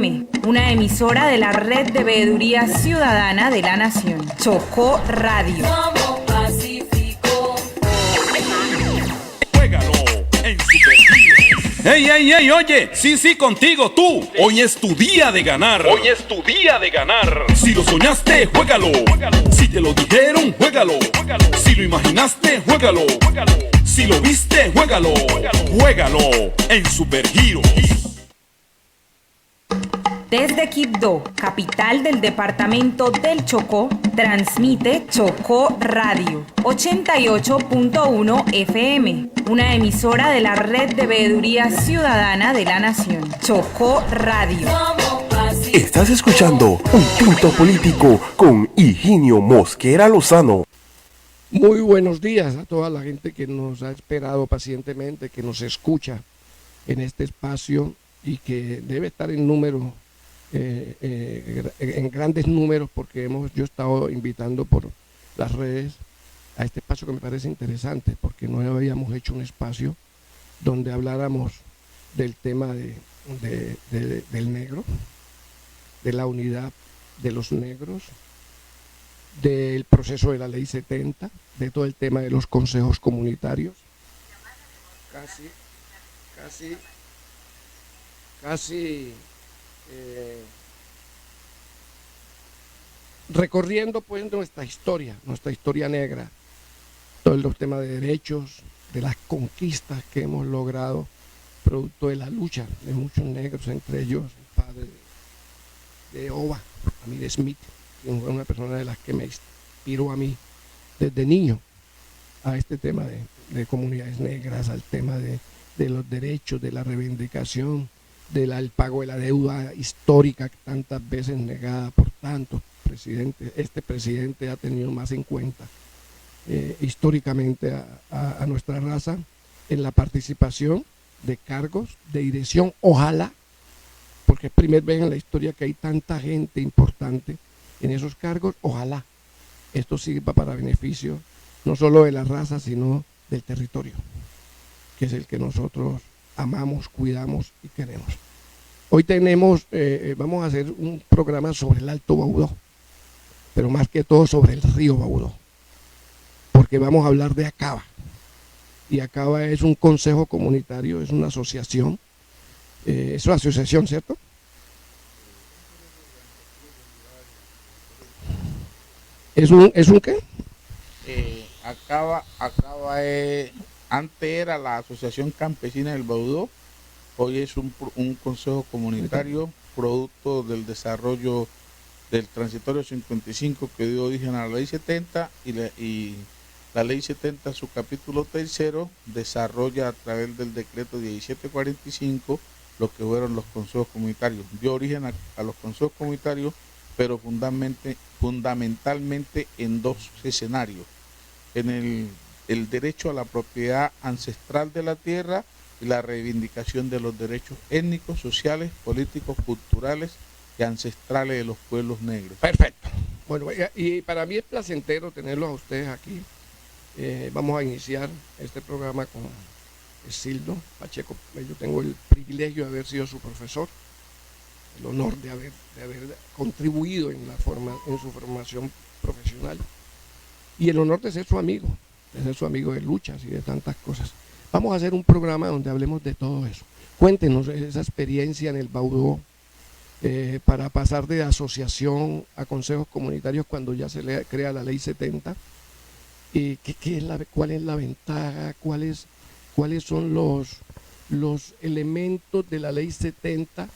FM, una emisora de la Red de Veeduría Ciudadana de la Nación. Chocó Radio. Somos Pacífico. Juégalo en Supergiros. ¡Ey, ey, ey! Oye, sí, contigo, tú. Hoy es tu día de ganar. Hoy es tu día de ganar. Si lo soñaste, juégalo. Si te lo dijeron, juégalo. Si lo imaginaste, juégalo. Si lo viste, juégalo. Juégalo en Supergiros. Desde Quibdó, capital del departamento del Chocó, transmite Chocó Radio, 88.1 FM, una emisora de la Red de Veeduría Ciudadana de la Nación. Chocó Radio. Somos Pacífico. Estás escuchando Un Tinto Político con Higinio Mosquera Lozano. Muy buenos días a toda la gente que nos ha esperado pacientemente, que nos escucha en este espacio y que debe estar en número, en grandes números, porque yo he estado invitando por las redes a este espacio que me parece interesante, porque no habíamos hecho un espacio donde habláramos del tema del negro, de la unidad de los negros, del proceso de la ley 70, de todo el tema de los consejos comunitarios. Recorriendo pues nuestra historia negra, todos los temas de derechos, de las conquistas que hemos logrado producto de la lucha de muchos negros, entre ellos el padre de Oba, Amir Smith, que fue una persona de las que me inspiró a mí desde niño a este tema de comunidades negras, al tema de los derechos, de la reivindicación, del pago de la deuda histórica tantas veces negada por tantos presidentes. Este presidente ha tenido más en cuenta históricamente a nuestra raza en la participación de cargos de dirección, ojalá, porque es primera vez en la historia que hay tanta gente importante en esos cargos, ojalá esto sirva para beneficio no solo de la raza, sino del territorio, que es el que nosotros amamos, cuidamos y queremos. Hoy vamos a hacer un programa sobre el Alto Baudó, pero más que todo sobre el río Baudó, porque vamos a hablar de Acaba. Y Acaba es un consejo comunitario, es una asociación, es una asociación, ¿cierto? ¿Es un qué? Acaba antes era la Asociación Campesina del Baudó, hoy es un consejo comunitario producto del desarrollo del transitorio 55 que dio origen a la ley 70 y la ley 70, su capítulo tercero, desarrolla a través del decreto 1745 lo que fueron los consejos comunitarios. Dio origen a los consejos comunitarios, pero fundamentalmente en dos escenarios: en el derecho a la propiedad ancestral de la tierra y la reivindicación de los derechos étnicos, sociales, políticos, culturales y ancestrales de los pueblos negros. Perfecto. Bueno, y para mí es placentero tenerlos a ustedes aquí. Vamos a iniciar este programa con Isildo Pacheco. Yo tengo el privilegio de haber sido su profesor, el honor de haber contribuido en su formación profesional y el honor de ser su amigo de luchas y de tantas cosas. Vamos a hacer un programa donde hablemos de todo eso. Cuéntenos esa experiencia en el Baudó, para pasar de asociación a consejos comunitarios cuando ya se le crea la ley 70. Y cuál es la ventaja, cuáles son los elementos de la ley 70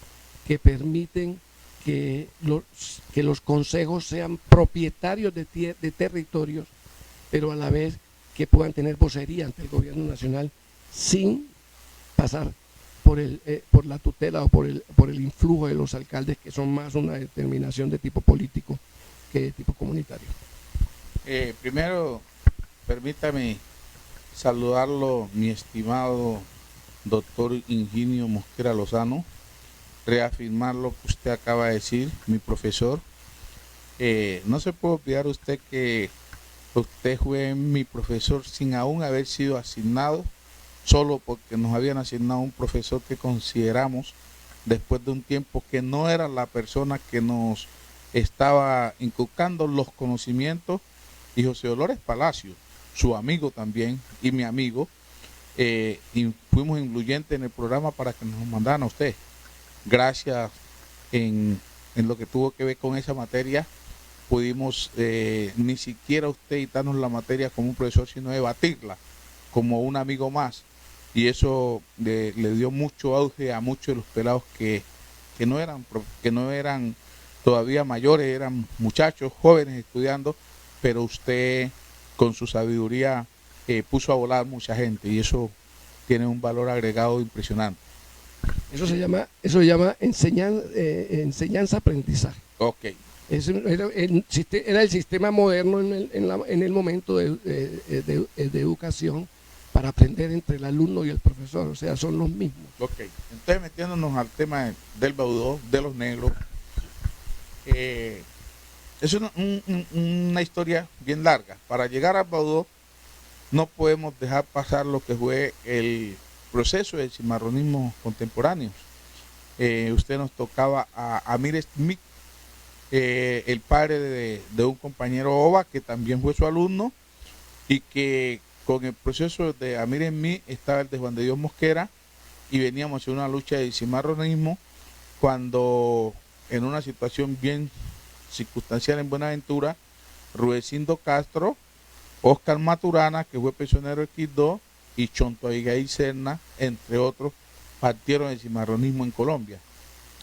que permiten que los consejos sean propietarios de territorios, pero a la vez que puedan tener vocería ante el gobierno nacional sin pasar por la tutela o por el influjo de los alcaldes, que son más una determinación de tipo político que de tipo comunitario. Primero, permítame saludarlo, mi estimado doctor Higinio Mosquera Lozano, reafirmar lo que usted acaba de decir, mi profesor. No se puede olvidar usted que usted fue mi profesor sin aún haber sido asignado, solo porque nos habían asignado un profesor que consideramos después de un tiempo que no era la persona que nos estaba inculcando los conocimientos, y José Dolores Palacio, su amigo también y mi amigo, y fuimos influyentes en el programa para que nos mandaran a usted. Gracias en lo que tuvo que ver con esa materia, pudimos ni siquiera usted dictarnos la materia como un profesor, sino debatirla como un amigo más. Y eso le dio mucho auge a muchos de los pelados que no eran todavía mayores, eran muchachos, jóvenes estudiando, pero usted con su sabiduría puso a volar mucha gente, y eso tiene un valor agregado impresionante. Eso se llama enseñanza-aprendizaje. Ok. Era el sistema moderno en el momento de educación para aprender entre el alumno y el profesor, o sea, son los mismos. Ok, entonces metiéndonos al tema del Baudó, de los negros, es una historia bien larga. Para llegar al Baudó no podemos dejar pasar lo que fue el proceso del cimarronismo contemporáneo. Usted nos tocaba a Amir Smith, el padre de un compañero OVA que también fue su alumno, y que con el proceso de Amir Smith estaba el de Juan de Dios Mosquera, y veníamos en una lucha de cimarronismo cuando, en una situación bien circunstancial en Buenaventura, Rudecindo Castro, Oscar Maturana, que fue prisionero de Quibdó, y Chonto Abigail Serna, entre otros, partieron el cimarronismo en Colombia.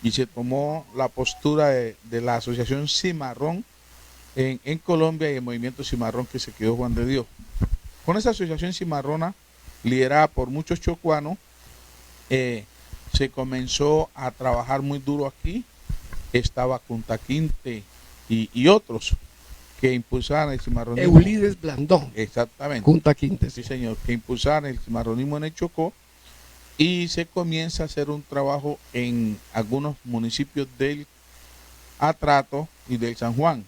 Y se tomó la postura de la asociación Cimarrón en Colombia, y el movimiento Cimarrón que se quedó Juan de Dios. Con esa asociación cimarrona, liderada por muchos chocuanos, se comenzó a trabajar muy duro aquí. Estaba Kunta Kinte y otros que impulsaban el cimarronismo. Eulides Blandón. Exactamente. Kunta Kinte. Sí, señor, que impulsaban el cimarronismo en el Chocó, y se comienza a hacer un trabajo en algunos municipios del Atrato y del San Juan.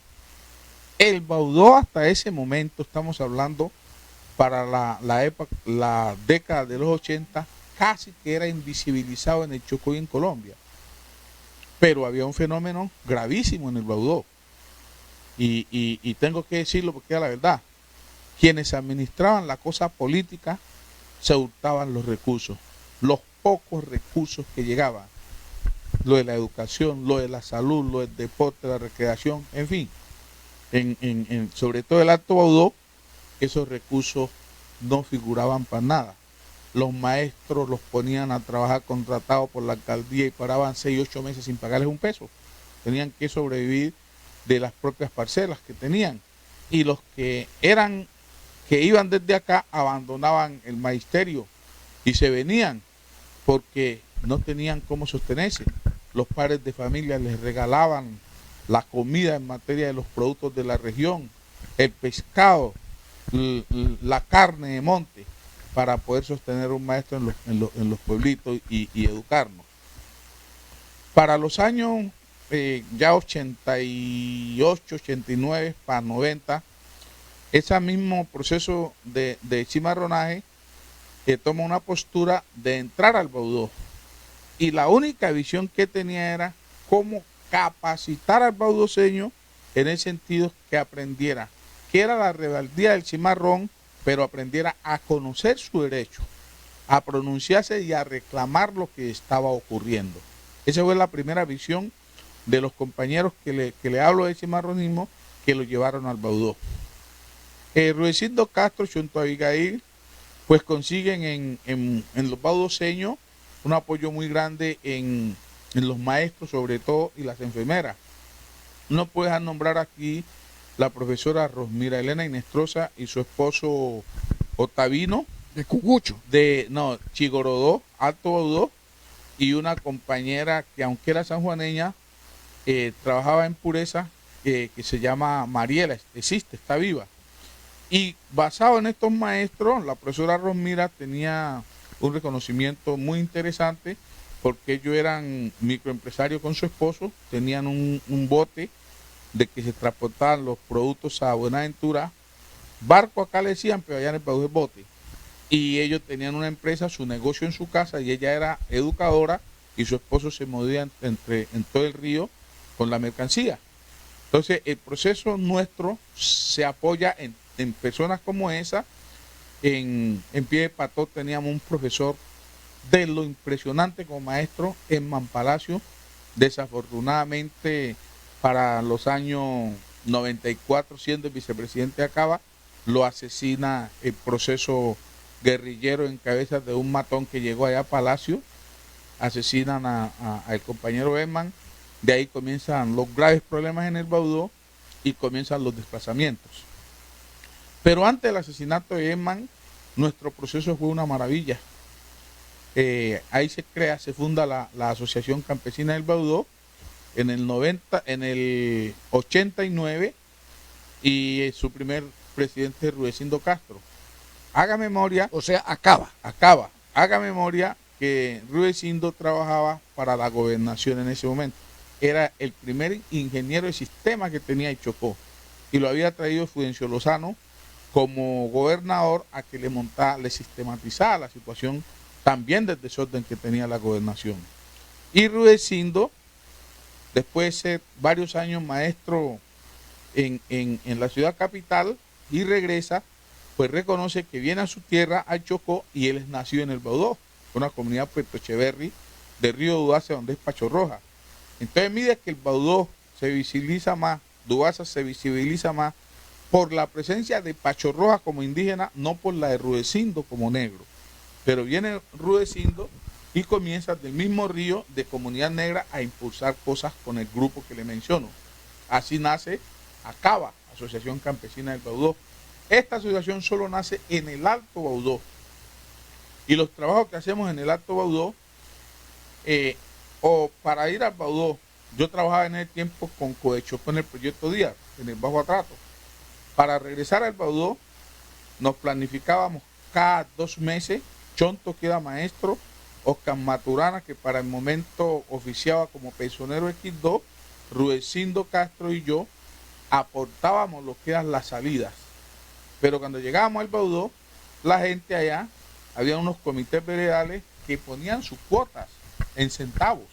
El Baudó hasta ese momento, estamos hablando para la década de los 80, casi que era invisibilizado en el Chocó y en Colombia. Pero había un fenómeno gravísimo en el Baudó. Y tengo que decirlo porque es la verdad. Quienes administraban la cosa política se hurtaban los recursos, los pocos recursos que llegaban. Lo de la educación, lo de la salud, lo del deporte, la recreación, en fin. Sobre todo el Alto Baudó, esos recursos no figuraban para nada. Los maestros los ponían a trabajar contratados por la alcaldía y paraban 6 y 8 meses sin pagarles un peso. Tenían que sobrevivir de las propias parcelas que tenían. Y los que iban desde acá abandonaban el magisterio y se venían porque no tenían cómo sostenerse. Los padres de familia les regalaban la comida en materia de los productos de la región, el pescado, la carne de monte, para poder sostener un maestro en los pueblitos y educarnos. Para los años ya 88, 89, para 90, ese mismo proceso de cimarronaje toma una postura de entrar al Baudó. Y la única visión que tenía era cómo capacitar al baudoseño en el sentido que aprendiera qué era la rebeldía del cimarrón, pero aprendiera a conocer su derecho, a pronunciarse y a reclamar lo que estaba ocurriendo. Esa fue la primera visión de los compañeros que le hablo del cimarronismo, que lo llevaron al Baudó. Rudecindo Castro, Chonto Abigail, pues consiguen en los baudoseños un apoyo muy grande en los maestros, sobre todo, y las enfermeras. No puedo dejar nombrar aquí la profesora Rosmira Elena Inestrosa y su esposo Otavino. De Cucucho. Chigorodó, Alto Baudó, y una compañera que, aunque era sanjuaneña, trabajaba en pureza, que se llama Mariela, está viva. Y basado en estos maestros, la profesora Rosmira tenía un reconocimiento muy interesante, porque ellos eran microempresarios con su esposo, tenían un bote de que se transportaban los productos a Buenaventura, barco acá le decían, pero allá en el Baudó es bote. Y ellos tenían una empresa, su negocio en su casa, y ella era educadora y su esposo se movían en todo el río con la mercancía. Entonces, el proceso nuestro se apoya en personas como esa. En Pie de Patot teníamos un profesor de lo impresionante como maestro, Emman Palacio. Desafortunadamente, para los años 94, siendo el vicepresidente de Acaba, lo asesina el proceso guerrillero en cabeza de un matón que llegó allá a Palacio. Asesinan al compañero Emman. De ahí comienzan los graves problemas en el Baudó y comienzan los desplazamientos. Pero antes del asesinato de Emman, nuestro proceso fue una maravilla. Ahí se funda la Asociación Campesina del Baudó en el 89, y su primer presidente es Rudecindo Castro. Haga memoria. O sea, acaba. Haga memoria que Rudecindo trabajaba para la gobernación en ese momento. Era el primer ingeniero de sistema que tenía el Chocó, y lo había traído Fudencio Lozano como gobernador a que le sistematizara la situación también del desorden que tenía la gobernación. Y Rudecindo, después de ser varios años maestro en la ciudad capital y regresa, pues reconoce que viene a su tierra, al Chocó, y él nació en el Baudó, una comunidad Puerto Echeverri de Río Duace, donde es Pacho Roja. Entonces, mide que el Baudó se visibiliza más, Duaza se visibiliza más por la presencia de Pacho Roja como indígena, no por la de Rudecindo como negro. Pero viene Rudecindo y comienza del mismo río de comunidad negra a impulsar cosas con el grupo que le menciono. Así nace Acaba, Asociación Campesina del Baudó. Esta asociación solo nace en el Alto Baudó. Y los trabajos que hacemos en el Alto Baudó, o para ir al Baudó, yo trabajaba en el tiempo con Codechocó en el proyecto Díaz, en el Bajo Atrato. Para regresar al Baudó, nos planificábamos cada 2 meses. Chonto, que era maestro, Oscar Maturana, que para el momento oficiaba como personero X2, Rudecindo Castro y yo aportábamos lo que eran las salidas. Pero cuando llegábamos al Baudó, la gente allá, había unos comités veredales que ponían sus cuotas en centavos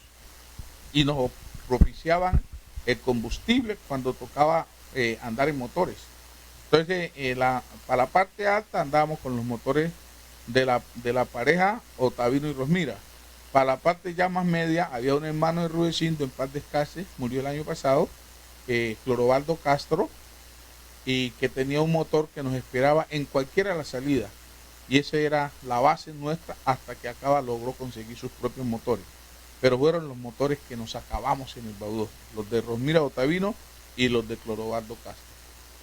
y nos propiciaban el combustible cuando tocaba andar en motores. Entonces, para la parte alta andábamos con los motores de la pareja Otavino y Rosmira. Para la parte ya más media, había un hermano de Rudecindo, en paz descanse, murió el año pasado, Clorobaldo Castro, y que tenía un motor que nos esperaba en cualquiera de las salidas. Y esa era la base nuestra hasta que Acaba logró conseguir sus propios motores. Pero fueron los motores que nos acabamos en el Baudó, los de Rosmira Otavino y los de Clorobaldo Castro.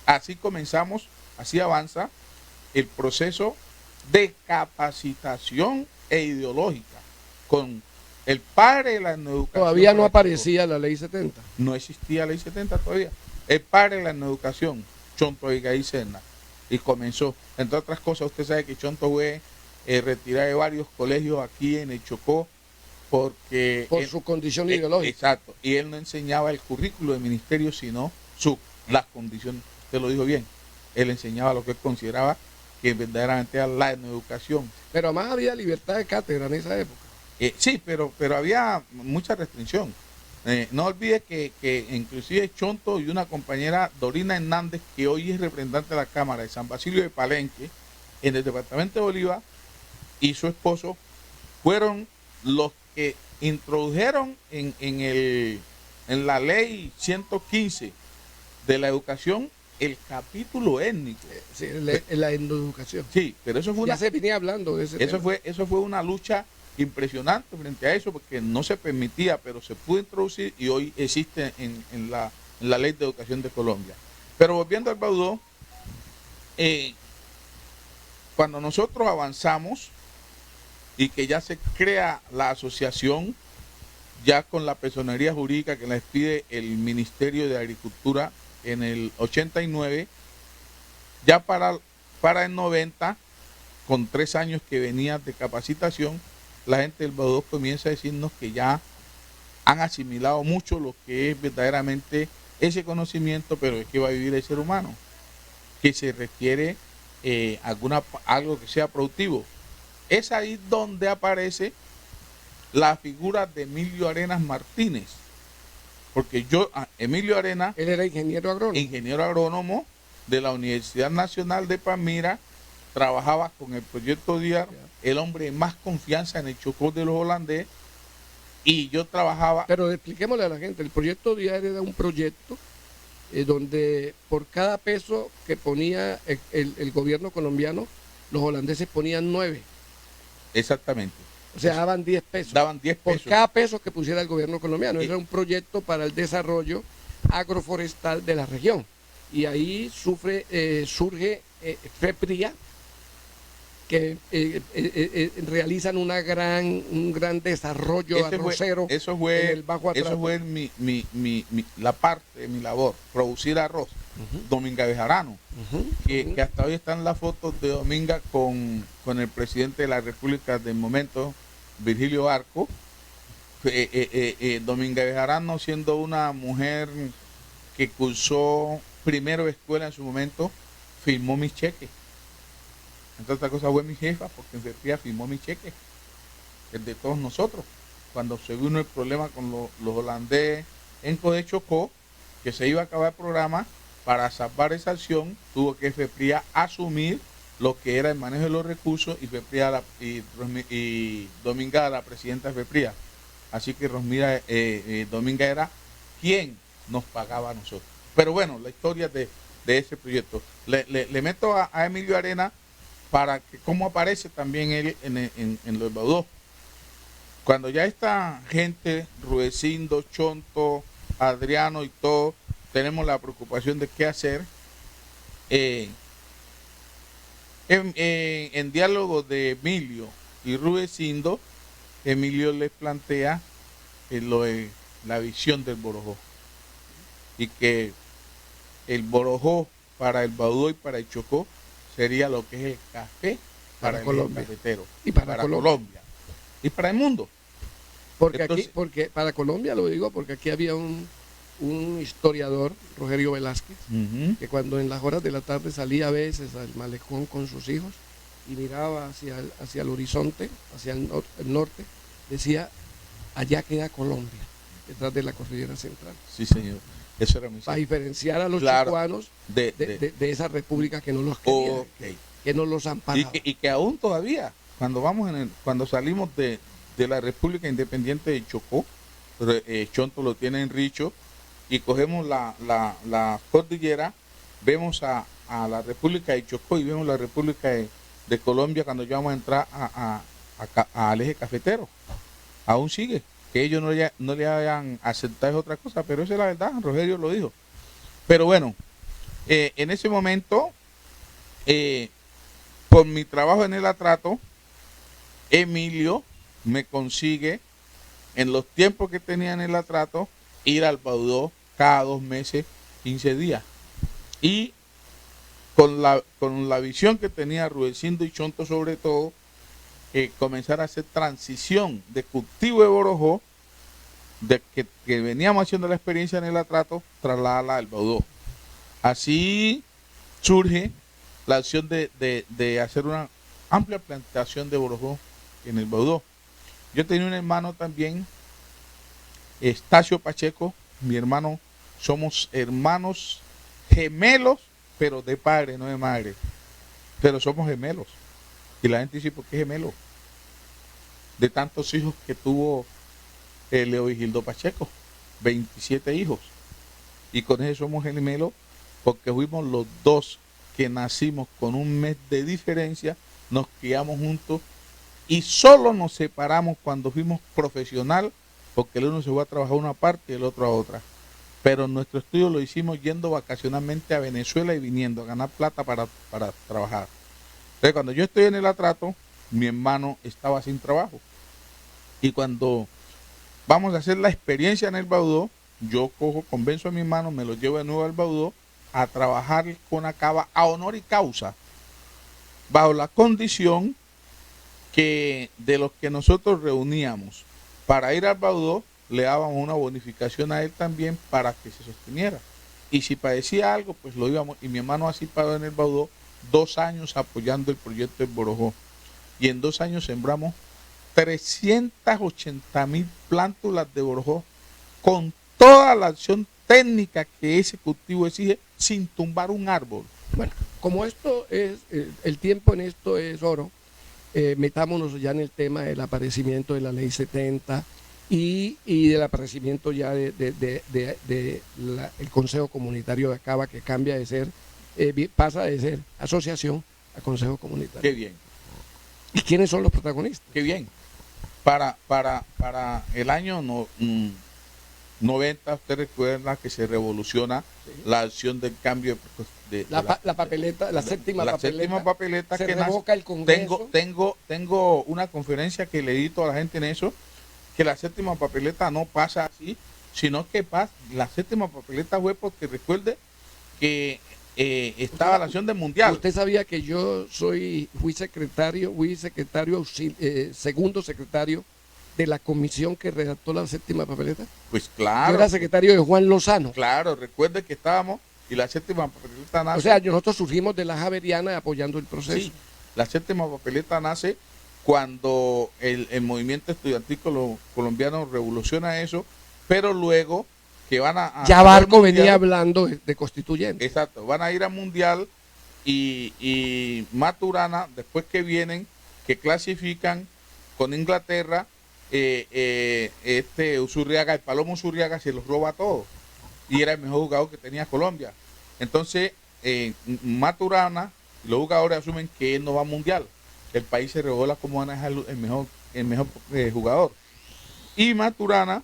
Así comenzamos, así avanza el proceso de capacitación ideológica con el padre de la educación. Todavía no aparecía la ley 70. No existía la ley 70 todavía. El padre de la educación, Chonto Abigail Serna, y comenzó. Entre otras cosas, usted sabe que Chonto fue retirado de varios colegios aquí en el Chocó por su condición ideológica. Exacto. Y él no enseñaba el currículo del ministerio, sino las condiciones. Usted lo dijo bien. Él enseñaba lo que él consideraba que verdaderamente era la educación. Pero además había libertad de cátedra en esa época. Sí, pero había mucha restricción. No olvide que inclusive Chonto y una compañera, Dorina Hernández, que hoy es representante de la Cámara de San Basilio de Palenque, en el departamento de Bolívar, y su esposo, fueron los que introdujeron en la ley 115 de la educación el capítulo étnico. Sí, la educación. Sí, pero eso fue ya se venía hablando de ese tema. Eso fue una lucha impresionante frente a eso, porque no se permitía, pero se pudo introducir y hoy existe en la Ley de Educación de Colombia. Pero volviendo al Baudó, cuando nosotros avanzamos y que ya se crea la asociación, ya con la personería jurídica que la expide el Ministerio de Agricultura en el 89, ya para el 90, con 3 años que venía de capacitación, la gente del Baudó comienza a decirnos que ya han asimilado mucho lo que es verdaderamente ese conocimiento, pero es que va a vivir el ser humano, que se requiere algo que sea productivo. Es ahí donde aparece la figura de Emilio Arenas Martínez, porque Emilio Arenas, Él era ingeniero agrónomo de la Universidad Nacional de Palmira, trabajaba con el proyecto DIAR, el hombre de más confianza en el Chocó de los holandeses, y yo trabajaba... Pero expliquémosle a la gente, el proyecto DIAR era un proyecto donde por cada peso que ponía el gobierno colombiano, los holandeses ponían 9. Exactamente. O sea, daban 10 pesos. Daban 10 pesos. Por cada peso que pusiera el gobierno colombiano. Y- Era un proyecto para el desarrollo agroforestal de la región. Y ahí surge FEPRIA, que realizan un gran desarrollo arrocero eso fue, en el Bajo Atrato. Eso fue la parte de mi labor, producir arroz. Dominga Bejarano, que hasta hoy están las fotos de Dominga con el presidente de la República del momento, Virgilio Arco. Dominga Bejarano, siendo una mujer que cursó primero escuela en su momento, firmó mis cheques. Entonces, otra cosa fue mi jefa, porque en FEPRIA firmó mi cheque, el de todos nosotros. Cuando se vino el problema con los holandeses en Code Chocó, que se iba a acabar el programa, para salvar esa acción, tuvo que FEPRIA asumir lo que era el manejo de los recursos y FEPRIA y Dominga la presidenta de FEPRIA. Así que Dominga era quien nos pagaba a nosotros. Pero bueno, la historia de ese proyecto. Le meto a Emilio Arena para que cómo aparece también él en los Baudó. Cuando ya esta gente, Rudecindo, Chonto, Adriano y todo, tenemos la preocupación de qué hacer, en diálogo de Emilio y Rudecindo, Emilio les plantea la visión del Borojó, y que el Borojó para el Baudó y para el Chocó sería lo que es el café para Colombia. el cafetero Y para Colombia y para el mundo. Porque Entonces- aquí, porque para Colombia lo digo, porque aquí había un historiador, Rogerio Velázquez, que cuando en las horas de la tarde salía a veces al malecón con sus hijos y miraba hacia el horizonte, hacia el norte, decía, allá queda Colombia, detrás de la cordillera central. Sí, señor. Eso era muy Para cierto. diferenciar a los Claro. chicuanos De- de esa república que no los quería, Ok. que no los Y amparaba. que aún todavía, cuando salimos de la República Independiente de Chocó, Chonto lo tiene en Richo, y cogemos la cordillera, vemos a la República de Chocó y vemos la República de Colombia cuando ya vamos a entrar al eje cafetero. Aún sigue. Que ellos no le hayan aceptado es otra cosa, pero esa es la verdad, Rogerio lo dijo. Pero bueno, en ese momento, por mi trabajo en el atrato, Emilio me consigue, en los tiempos que tenía en el atrato, ir al Baudó cada 2 meses, 15 días. Y con la visión que tenía Rudecindo y Chonto sobre todo, comenzar a hacer transición de cultivo de Borojó, de que veníamos haciendo la experiencia en el atrato, trasladarla al Baudó. Así surge la acción de hacer una amplia plantación de Borojó en el Baudó. Yo tenía un hermano también, Estacio Pacheco, mi hermano, somos hermanos gemelos, pero de padre, no de madre. Pero somos gemelos. Y la gente dice, ¿por qué gemelo? De tantos hijos que tuvo Leovigildo Pacheco, 27 hijos. Y con eso somos gemelos porque fuimos los dos que nacimos con un mes de diferencia, nos criamos juntos y solo nos separamos cuando fuimos profesional, porque el uno se fue a trabajar una parte y el otro a otra. Pero nuestro estudio lo hicimos yendo vacacionalmente a Venezuela y viniendo a ganar plata para trabajar. Entonces, cuando yo estoy en el atrato, mi hermano estaba sin trabajo. Y cuando vamos a hacer la experiencia en el Baudó, yo convenzo a mi hermano, me lo llevo de nuevo al Baudó a trabajar con Acaba a honor y causa, bajo la condición que de los que nosotros reuníamos para ir al Baudó, le dábamos una bonificación a él también para que se sosteniera. Y si padecía algo, pues lo íbamos. Y mi hermano así pagó en el Baudó 2 años apoyando el proyecto del Borojó. Y en 2 años sembramos 380.000 plántulas de borojó con toda la acción técnica que ese cultivo exige sin tumbar un árbol. Bueno, como esto es, el tiempo en esto es oro, metámonos ya en el tema del aparecimiento de la ley 70 y del aparecimiento ya el Consejo Comunitario de Acaba, que cambia de ser, pasa de ser asociación a Consejo Comunitario. Qué bien, ¿Y quiénes son los protagonistas? qué bien. Para el año 90, usted recuerda que se revoluciona la acción del cambio de La papeleta, la séptima papeleta se que revoca el Congreso. Tengo una conferencia que le di a toda la gente en eso, que la séptima papeleta no pasa así, sino que pasa, la séptima papeleta fue porque recuerde que estaba la acción del mundial. Usted sabía que yo fui secretario segundo secretario de la comisión que redactó la séptima papeleta. Pues Yo claro, era secretario de Juan Lozano. claro, recuerde que estábamos y la séptima papeleta nace. O sea, nosotros surgimos de la Javeriana apoyando el proceso. Sí, la séptima papeleta nace cuando el movimiento estudiantil colombiano revoluciona eso, pero luego que van a Ya al Barco mundial, venía hablando de constituyente. exacto, van a ir al mundial y Maturana, después que vienen, que clasifican con Inglaterra, Usurriaga, el Palomo Usurriaga se los roba a todos y era el mejor jugador que tenía Colombia. Entonces Maturana y los jugadores asumen que él no va al mundial, que el país se revola como van a dejar el mejor jugador, y Maturana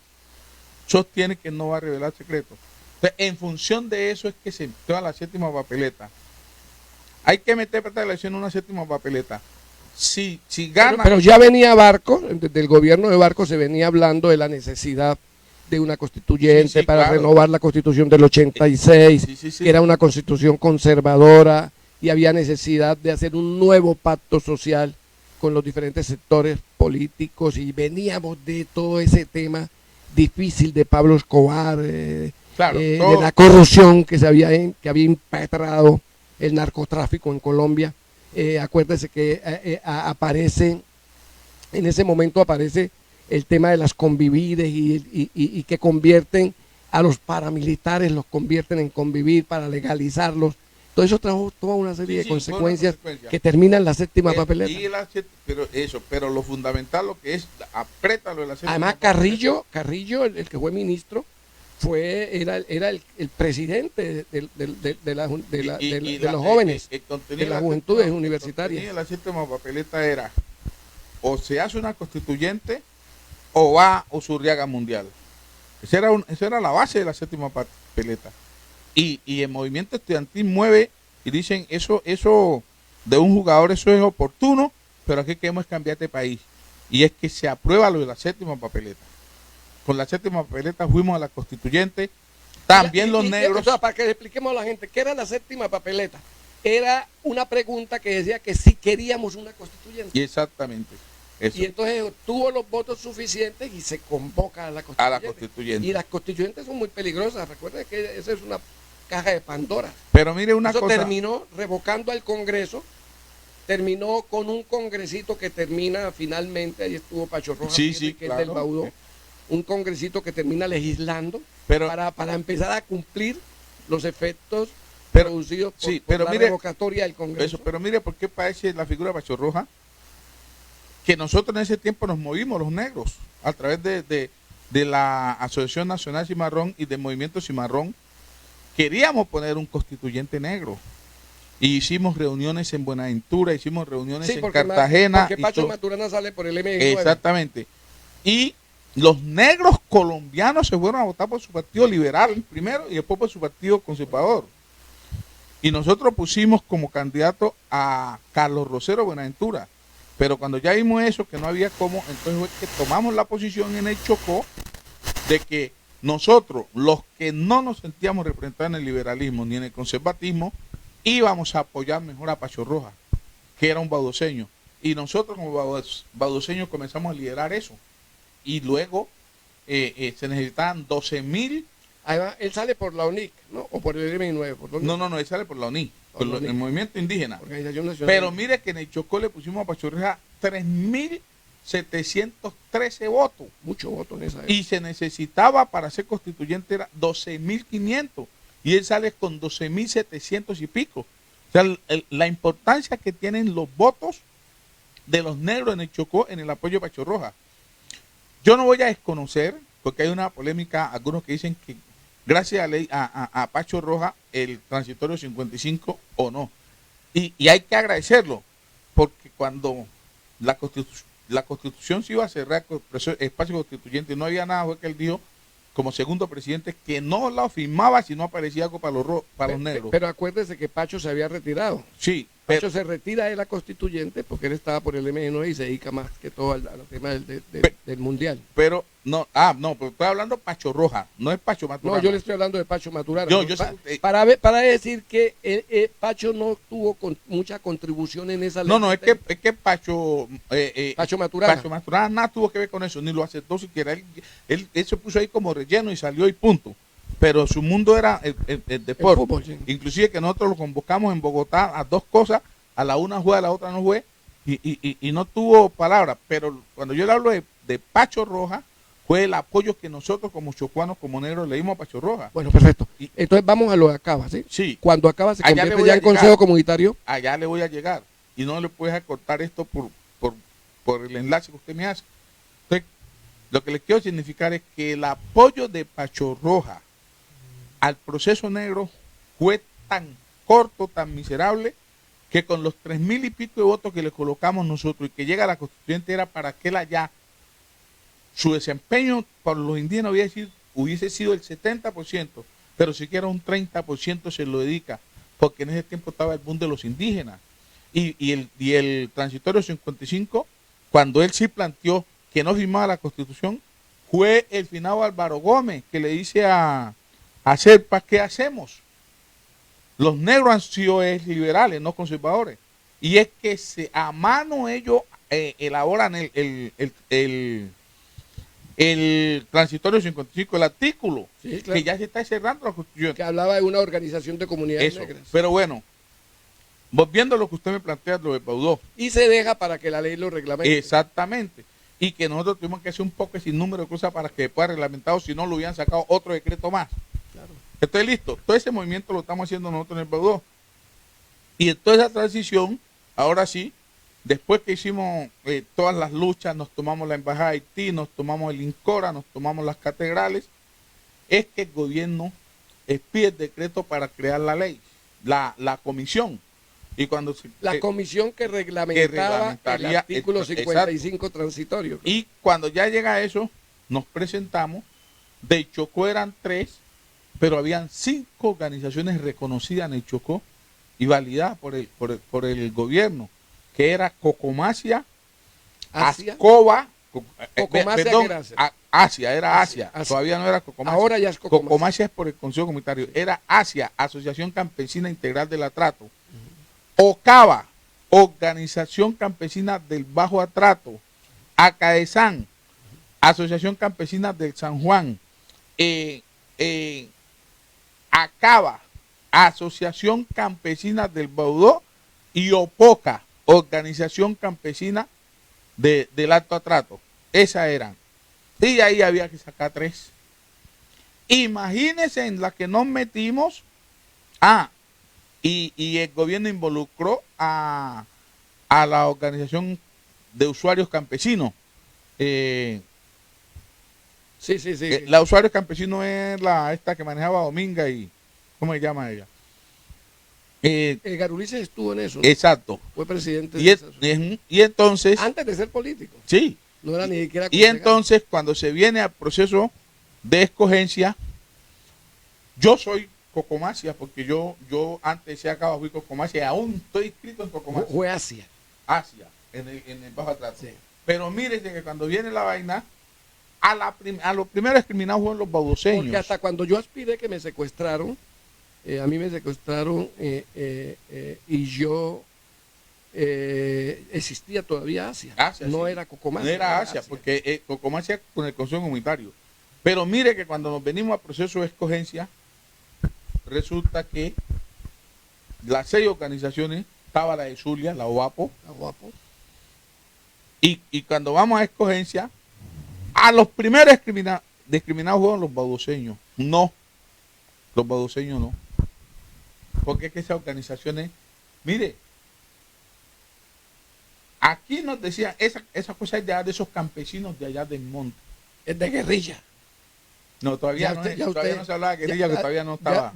sostiene que no va a revelar secretos. Entonces, en función de eso es que se toda la séptima papeleta. Hay que meter para esta elección una séptima papeleta. Si gana... Pero ya venía Barco, desde el gobierno de Barco se venía hablando de la necesidad de una constituyente Sí, para claro. renovar la constitución del 86, Sí. que era una constitución conservadora y había necesidad de hacer un nuevo pacto social con los diferentes sectores políticos, y veníamos de todo ese tema difícil de Pablo Escobar, Claro, de todo- la corrupción que había impetrado el narcotráfico en Colombia. Acuérdese que aparece, en ese momento aparece el tema de las convivides y que convierten a los paramilitares, los convierten en convivir para legalizarlos. Todo eso trajo toda una serie de Sí, toda una consecuencias consecuencia. que terminan la séptima papeleta. Pero lo fundamental, lo que es, apriétalo en la séptima Además, papeleta. Carrillo, el que fue ministro, era el presidente de los jóvenes, el contenido de las la juventudes séptima- universitarias. El contenido de la séptima papeleta era: o se hace una constituyente o va Usurriaga mundial. Esa era la base de la séptima papeleta. Y el movimiento estudiantil mueve y dicen, eso de un jugador, eso es oportuno, pero aquí queremos cambiar de país. Y es que se aprueba lo de la séptima papeleta. Con la séptima papeleta fuimos a la constituyente. También los negros... O sea, para que le expliquemos a la gente, ¿qué era la séptima papeleta? Era una pregunta que decía que si queríamos una constituyente. Y exactamente. Eso. Y entonces obtuvo los votos suficientes y se convoca a la A constituyente. la constituyente. Y las constituyentes son muy peligrosas. Recuerden que esa es una caja de Pandora. Pero mire una Eso cosa. terminó revocando al Congreso, terminó con un congresito que termina finalmente, ahí estuvo Pacho Rojas, Sí, que sí, es claro. del Baudó, un congresito que termina legislando Pero- para empezar a cumplir los efectos Pero- producidos por, sí, por pero la mire, revocatoria del Congreso. Eso, pero mire por qué parece la figura de Pacho Roja, que nosotros en ese tiempo nos movimos los negros a través de la Asociación Nacional Cimarrón y del Movimiento Cimarrón. Queríamos poner un constituyente negro y hicimos reuniones en Buenaventura, hicimos reuniones Sí, en porque Cartagena. porque y Pacho todo. Maturana sale por el M9. Exactamente. Y los negros colombianos se fueron a votar por su partido liberal primero y después por su partido conservador. Y nosotros pusimos como candidato a Carlos Rosero Buenaventura. Pero cuando ya vimos eso, que no había cómo, entonces fue que tomamos la posición en el Chocó de que nosotros, los que no nos sentíamos representados en el liberalismo ni en el conservatismo, íbamos a apoyar mejor a Pacho Rojas, que era un baudoseño. Y nosotros como baudoseños comenzamos a liderar eso. Y luego se necesitaban 12.000. Además, él sale por la UNIC, ¿no? O por el M9. ¿Por dónde? No, él sale por la UNI, por la UNI. el movimiento indígena. Organización Nacional. Pero mire que en el Chocó le pusimos a Pacho Rojas 713 votos. Mucho voto en esa época. Y se necesitaba para ser constituyente era 12.500. Y él sale con 12.700 y pico. O sea, la importancia que tienen los votos de los negros en el Chocó en el apoyo a Pacho Rojas. Yo no voy a desconocer, porque hay una polémica, algunos que dicen que gracias a Pacho Rojas el transitorio 55 o no. Y hay que agradecerlo, porque cuando la Constitución se iba a cerrar con espacio constituyente, no había nada, fue que él dijo, como segundo presidente, que no la firmaba si no aparecía algo para los negros. Pero acuérdese que Pacho se había retirado. Sí, Pacho se retira de la constituyente porque él estaba por el MN9 y se dedica más que todo al tema del mundial. pero no, pero estoy hablando Pacho Rojas, no es Pacho Maturana. No, yo le estoy hablando de Pacho Maturana. Para decir que Pacho no tuvo mucha contribución en esa ley. No, es que Pacho Maturana. Pacho Maturana nada tuvo que ver con eso, ni lo aceptó siquiera. Él se puso ahí como relleno y salió y punto. Pero su mundo era el deporte. fútbol, sí. Inclusive que nosotros lo convocamos en Bogotá a dos cosas, a la una fue, a la otra no fue, y no tuvo palabra. Pero cuando yo le hablo de Pacho Rojas, fue el apoyo que nosotros como chocuanos, como negros, le dimos a Pacho Rojas. Bueno, perfecto. Entonces vamos a lo de Acaba, ¿sí? Sí. Cuando Acaba se Allá convierte ya en consejo comunitario. Allá le voy a llegar. Y no le puedes cortar esto por el enlace que usted me hace. Entonces, lo que les quiero significar es que el apoyo de Pacho Rojas al proceso negro fue tan corto, tan miserable, que con los 3.000 y pico de votos que le colocamos nosotros y que llega a la constituyente era para que él allá, su desempeño por los indígenas hubiese sido el 70%, pero siquiera un 30% se lo dedica, porque en ese tiempo estaba el boom de los indígenas. Y el transitorio 55, cuando él sí planteó que no firmaba la constitución, fue el finado Álvaro Gómez que le dice a Serpa, ¿qué hacemos? Los negros han sido liberales, no conservadores. Y es que a mano ellos elaboran el transitorio 55, el artículo, Sí, claro. que ya se está cerrando la constitución. Que hablaba de una organización de comunidades Eso. negras. Pero bueno, volviendo a lo que usted me plantea, lo de Baudó. Y se deja para que la ley lo reglamente. Exactamente. Y que nosotros tuvimos que hacer un poco sin número de cosas para que pueda reglamentado, si no lo hubieran sacado otro decreto más. Claro. Estoy listo. Todo ese movimiento lo estamos haciendo nosotros en el Baudó. Y en toda esa transición, ahora sí, después que hicimos todas las luchas, nos tomamos la Embajada de Haití, nos tomamos el INCORA, nos tomamos las catedrales, es que el gobierno pide el decreto para crear la ley, la comisión. Y cuando La comisión que reglamentaba el reglamentaría artículo exacto. 55 transitorio. Y cuando ya llega a eso, nos presentamos. De Chocó eran 3, pero habían 5 organizaciones reconocidas en el Chocó y validadas por el gobierno, que era Cocomasia, Asia. Ascoba, Cocomasia, perdón, ¿qué era Asia? era Asia. Asia. Todavía no era Cocomasia. Ahora ya es Cocomasia. Cocomasia es por el Consejo Comunitario. Era Asia, Asociación Campesina Integral del Atrato. Ocaba, Organización Campesina del Bajo Atrato. Acaezán, Asociación Campesina del San Juan. Acaba, Asociación Campesina del Baudó. Y Opoca, Organización Campesina del Alto Atrato. Esas eran. Y ahí había que sacar 3. Imagínense en la que nos metimos. Y el gobierno involucró a la organización de usuarios campesinos. Sí. La usuarios campesinos es esta que manejaba Dominga y ¿cómo se llama ella? Garulices estuvo en eso, ¿no? Exacto. Fue presidente Y entonces, antes de ser político. sí. No era ni siquiera Y concejal. entonces, cuando se viene al proceso de escogencia, yo soy Cocomasia, porque yo antes se acaba fui Cocomasia y aún estoy inscrito en Cocomasia. Fue Asia. Asia, en el Bajo Atrato. Sí. Pero mírense que cuando viene la vaina, a los primeros discriminados fueron los baudoseños. Porque hasta cuando yo aspiré que me secuestraron, a mí me secuestraron y yo existía todavía Asia. No sí. era Cocomasia. No era Asia, porque Cocomasia con el Consejo Comunitario. Pero mire que cuando nos venimos al proceso de escogencia, resulta que las 6 organizaciones, estaba la de Zulia, la OAPO, Está guapo. Y cuando vamos a escogencia, a los primeros discriminados fueron los baudoseños. No, los baudoseños no. Porque es que esas organizaciones, mire, aquí nos decían, esa cosa es de esos campesinos de allá del monte. Es de guerrilla. No, todavía, todavía no se hablaba de guerrilla, que todavía no estaba.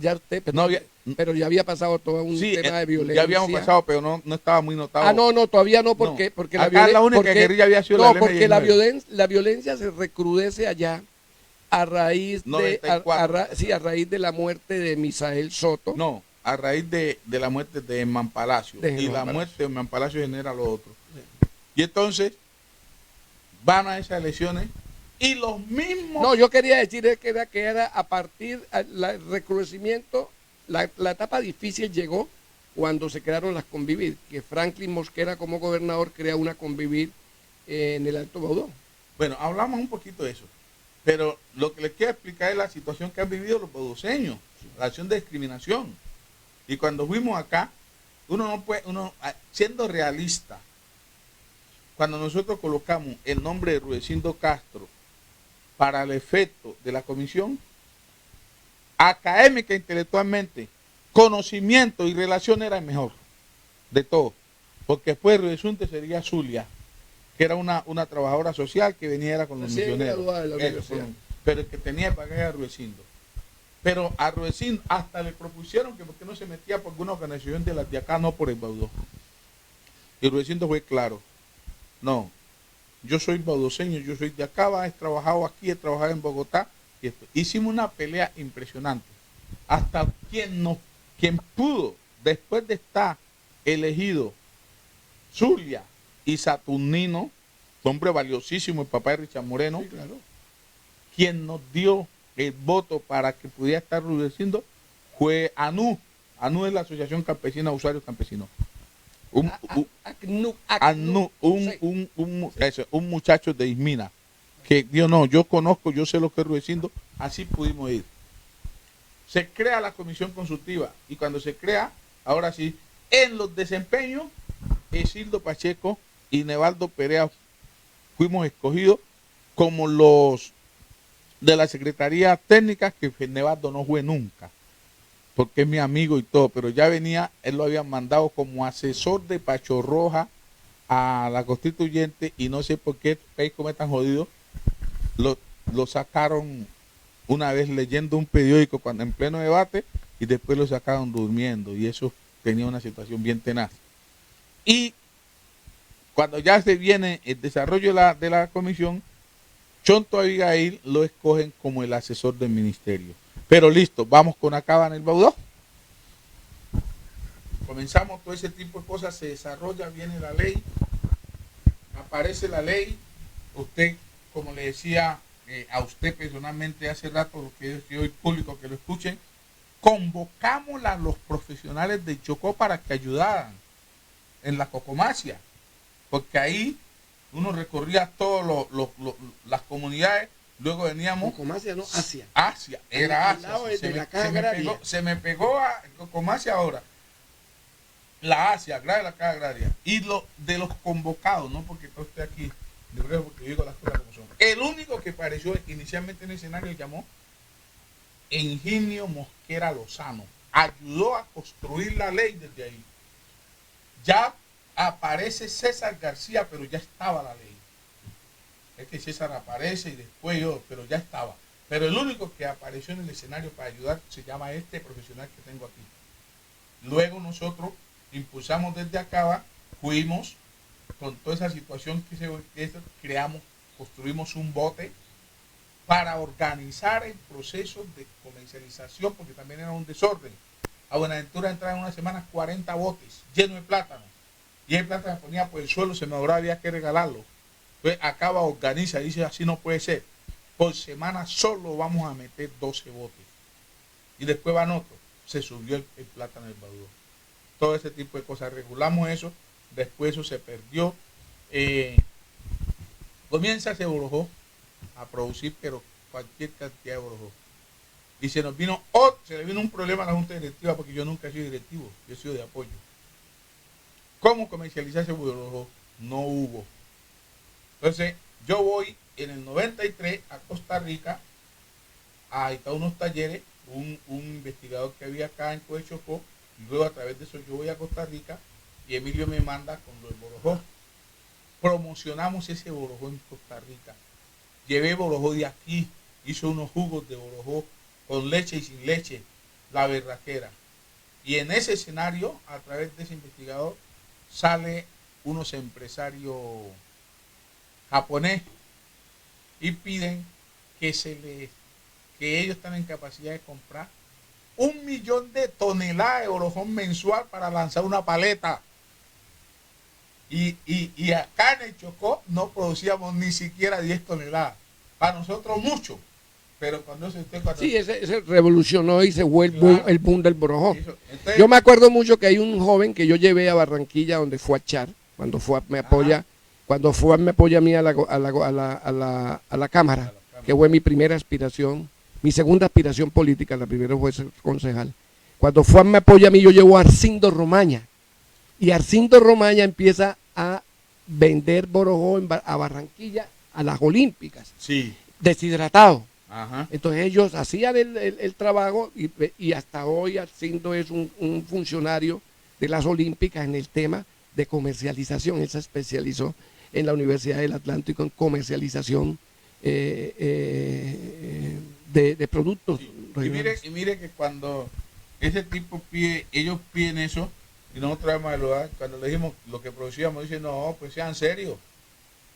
Pero ya había pasado todo un tema de violencia. Ya habíamos pasado, pero no estaba muy notado. No, todavía no, porque acá la única guerrilla había sido la porque la violencia se recrudece allá a raíz a raíz de la muerte de Misael Soto. No, a raíz de la muerte de Germán Palacio. Y la muerte de Germán Palacio genera lo otro. Y entonces van a esas elecciones y los mismos... No, yo quería decir que era a partir del recrudecimiento, la etapa difícil llegó cuando se crearon las Convivir, que Franklin Mosquera como gobernador crea una Convivir en el Alto Baudó. Bueno, hablamos un poquito de eso, pero lo que les quiero explicar es la situación que han vivido los baudoseños, la acción de discriminación. Y cuando fuimos acá, siendo realista, cuando nosotros colocamos el nombre de Rudecindo Castro para el efecto de la comisión, académica, intelectualmente, conocimiento y relación era el mejor de todo, porque después Rudecindo sería Zulia, que era una trabajadora social que venía con los misioneros, pero el que tenía el bagaje era Rudecindo. Pero a Rudecindo hasta le propusieron que porque no se metía por alguna organización de las de acá, no por el Baudó. Y Rudecindo fue claro, no, yo soy baudoseño, yo soy de acá, he trabajado aquí, he trabajado en Bogotá. Y hicimos una pelea impresionante. Hasta quien pudo, después de estar elegido Zulia y Saturnino, hombre valiosísimo, el papá de Richard Moreno, sí, claro, quien nos dio el voto para que pudiera estar Rudecindo fue ANU. ANU es la Asociación Campesina de Usuarios Campesinos. Un muchacho de Ismina que yo conozco, yo sé lo que es Rudecindo, así pudimos ir. Se crea la comisión consultiva y cuando se crea, ahora sí, en los desempeños, Isildo Pacheco y Nevaldo Perea fuimos escogidos como los de la Secretaría Técnica, que Nevaldo no fue nunca, porque es mi amigo y todo, pero ya venía, él lo habían mandado como asesor de Pacho Roja a la constituyente y no sé por qué país como es tan jodido, lo sacaron una vez leyendo un periódico cuando en pleno debate y después lo sacaron durmiendo y eso tenía una situación bien tenaz. Y cuando ya se viene el desarrollo de la comisión, Chonto Abigail lo escogen como el asesor del ministerio. Pero listo, vamos con Acaba en el Baudó. Comenzamos todo ese tipo de cosas, se desarrolla, viene la ley, aparece la ley. Usted, como le decía a usted personalmente hace rato, lo que es hoy público que lo escuchen, convocamos a los profesionales de Chocó para que ayudaran en la cocomacia, porque ahí uno recorría todas las comunidades, luego veníamos... Cocomacia, no, Asia. Asia, era Asia. Se me pegó a Cocomacia ahora. La Asia, grave la caja agraria. Y de los convocados, no porque todo esté aquí, de verdad, porque digo las cosas como son. El único que apareció inicialmente en el escenario llamó Ingenio Mosquera Lozano. Ayudó a construir la ley desde ahí. Ya aparece César García, pero ya estaba la ley. Es que César aparece y después yo, pero ya estaba. Pero el único que apareció en el escenario para ayudar se llama este profesional que tengo aquí. Luego nosotros impulsamos desde acá, fuimos con toda esa situación que creamos, construimos un bote para organizar el proceso de comercialización, porque también era un desorden. A Buenaventura entraron en una semana 40 botes llenos de plátano. Y el plátano se ponía por el suelo, se me ahora había que regalarlo. Entonces acaba, organiza, dice así no puede ser. Por semana solo vamos a meter 12 botes. Y después van otros. Se subió el plátano del Baudó. Todo ese tipo de cosas. Regulamos eso. Después eso se perdió. Comienza ese borojó a producir, pero cualquier cantidad de borojó. Y se le vino un problema a la Junta Directiva, porque yo nunca he sido directivo, yo he sido de apoyo. ¿Cómo comercializar ese borojó? No hubo. Entonces, yo voy en el 93 a Costa Rica a dictar unos talleres, un investigador que había acá en Coechocó, y luego a través de eso yo voy a Costa Rica y Emilio me manda con los borojó. Promocionamos ese borojó en Costa Rica. Llevé borojó de aquí, hizo unos jugos de borojó con leche y sin leche, la berraquera. Y en ese escenario, a través de ese investigador, sale unos empresarios japonés y piden que ellos están en capacidad de comprar 1 millón de toneladas de borojón mensual para lanzar una paleta. Y acá en el Chocó no producíamos ni siquiera 10 toneladas. Para nosotros mucho. Pero cuando Sí, ese revolucionó y se fue el boom del borojó. Entonces, Yo me acuerdo mucho que hay un joven que yo llevé a Barranquilla donde fue a echar, cuando me apoya a mí a la Cámara, que fue mi primera aspiración, mi segunda aspiración política, la primera fue ser concejal. Cuando me apoya a mí, yo llevo a Arcindo Romaña, y Arcindo Romaña empieza a vender borojó a Barranquilla, a las Olímpicas, sí. deshidratado. Ajá. Entonces ellos hacían el trabajo y hasta hoy Arcindo es un funcionario de las Olímpicas en el tema de comercialización. Él se especializó en la Universidad del Atlántico en comercialización de productos. Y mire que cuando ese tipo ellos piden eso, y nosotros traemos el lugar, cuando le dijimos lo que producíamos, dicen, no, pues sean serios.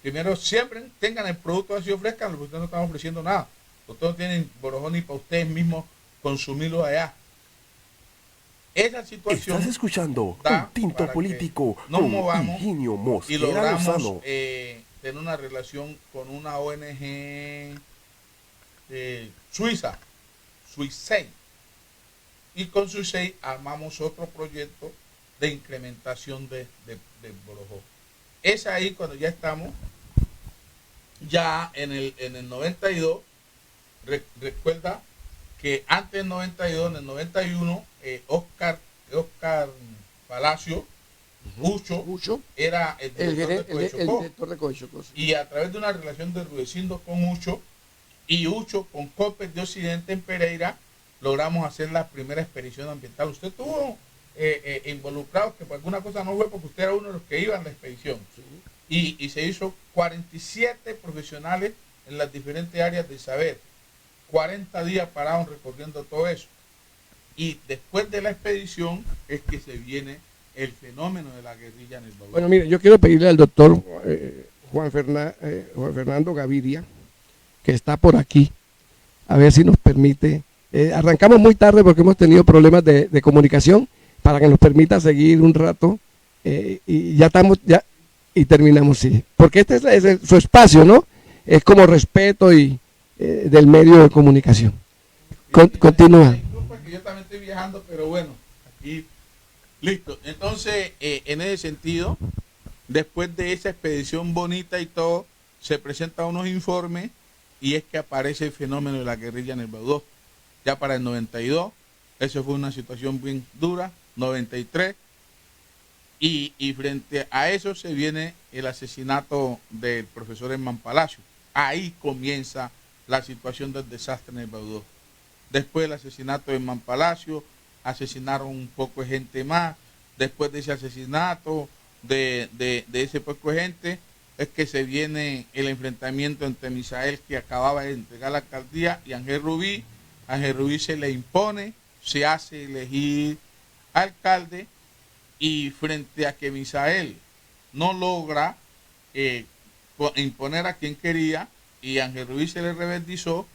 Primero siempre tengan el producto así, ofrezcan, porque ustedes no están ofreciendo nada. Ustedes no tienen borojón ni para ustedes mismos consumirlo allá. Esa situación Estás escuchando da Un Tinto para que Político nos con movamos Higinio y Mosquera logramos Lozano. tener una relación con una ONG suiza, Suisei. Y con Suisei armamos otro proyecto de incrementación de borojó. Es ahí cuando ya estamos, ya en el 92, recuerda que antes del 92, en el 91, Oscar Palacio, Ucho, era el director de Coechocó. Y a través de una relación de Rudecindo con Ucho, y Ucho con Copes de Occidente en Pereira, logramos hacer la primera expedición ambiental. Usted estuvo involucrado, que por alguna cosa no fue porque usted era uno de los que iba en la expedición. Sí. Y se hizo 47 profesionales en las diferentes áreas del saber. 40 días parados recorriendo todo eso. Y después de la expedición es que se viene el fenómeno de la guerrilla en el Baudó. Bueno, mire, yo quiero pedirle al doctor Juan Fernando Gaviria, que está por aquí, a ver si nos permite. Arrancamos muy tarde porque hemos tenido problemas de comunicación, para que nos permita seguir un rato y ya estamos, y terminamos, sí. Porque este es su espacio, ¿no? Es como respeto y del medio de comunicación. Continúa. Disculpa que yo también estoy viajando, pero bueno, aquí, listo. Entonces, en ese sentido, después de esa expedición bonita y todo, se presentan unos informes y es que aparece el fenómeno de la guerrilla en el Baudó. Ya para el 92, eso fue una situación bien dura, 93, y frente a eso se viene el asesinato del profesor Herman Palacio. Ahí comienza la situación del desastre en el Baudó. Después del asesinato de Herman Palacio, asesinaron un poco de gente más. Después de ese asesinato de ese poco de gente, es que se viene el enfrentamiento entre Misael, que acababa de entregar la alcaldía, y Ángel Rubí. Ángel Rubí se le impone, se hace elegir alcalde, y frente a que Misael no logra imponer a quien quería, y Ángel Rubí se le rebeldizó,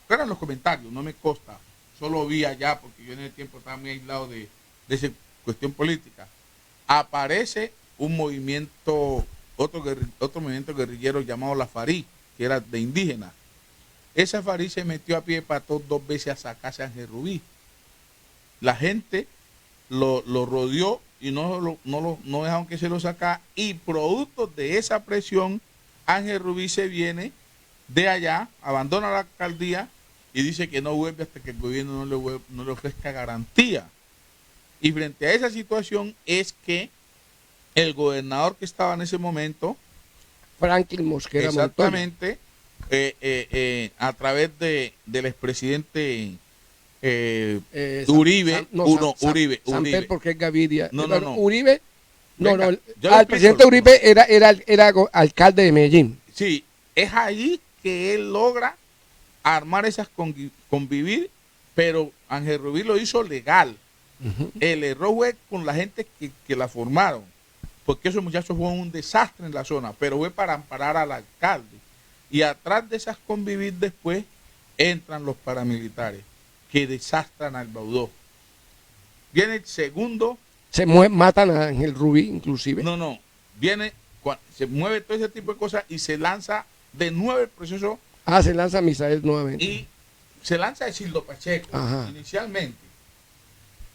eran los comentarios, no me consta, solo vi allá porque yo en el tiempo estaba muy aislado de esa cuestión política. Aparece un movimiento, otro movimiento guerrillero llamado la FARI, que era de indígenas. Esa FARI se metió a pie de patón 2 veces a sacarse a Ángel Rubí. La gente lo rodeó y no dejaron que se lo sacara, y producto de esa presión, Ángel Rubí se viene de allá, abandona la alcaldía y dice que no vuelve hasta que el gobierno no le ofrezca garantía. Y frente a esa situación es que el gobernador que estaba en ese momento, Fernando Guerra, que era el gobernador, Franklin Mosquera Montoya. Exactamente, a través del expresidente Uribe, Uribe. Samper, porque es Gaviria. No. Uribe, Venga, el yo le explico presidente lo Uribe era alcalde de Medellín. Sí, es ahí que él logra armar esas convivir, pero Ángel Rubí lo hizo legal. El error fue con la gente que la formaron, porque esos muchachos fueron un desastre en la zona, pero fue para amparar al alcalde. Y atrás de esas convivir después entran los paramilitares que desastran al Baudó. Viene el segundo. Matan a Ángel Rubí, inclusive. No. Viene, se mueve todo ese tipo de cosas y se lanza de nuevo el proceso. Se lanza Misael nuevamente. Y se lanza Exildo Pacheco inicialmente.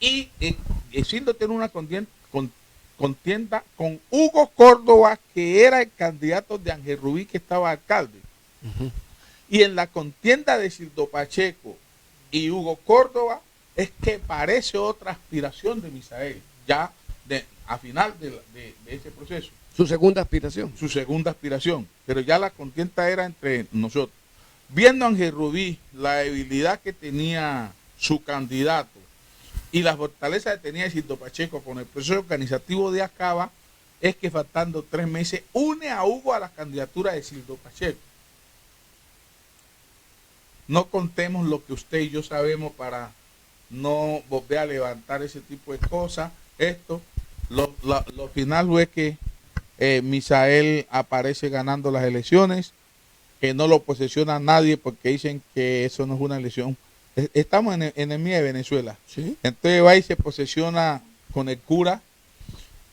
Y Exildo tiene una contienda con Hugo Córdoba, que era el candidato de Ángel Rubí, que estaba alcalde. Y en la contienda de Exildo Pacheco y Hugo Córdoba es que parece otra aspiración de Misael, ya a final de ese proceso. Su segunda aspiración. Su segunda aspiración, pero ya la contienda era entre nosotros. Viendo a Ángel Rubí la debilidad que tenía su candidato y las fortalezas que tenía Exildo Pacheco con el proceso organizativo de Acaba, es que faltando 3 meses une a Hugo a la candidatura de Exildo Pacheco. No contemos lo que usted y yo sabemos para no volver a levantar ese tipo de cosas. Lo final fue que Misael aparece ganando las elecciones, que no lo posesiona nadie porque dicen que eso no es una elección. Estamos en enemía de Venezuela. ¿Sí? Entonces va y se posesiona con el cura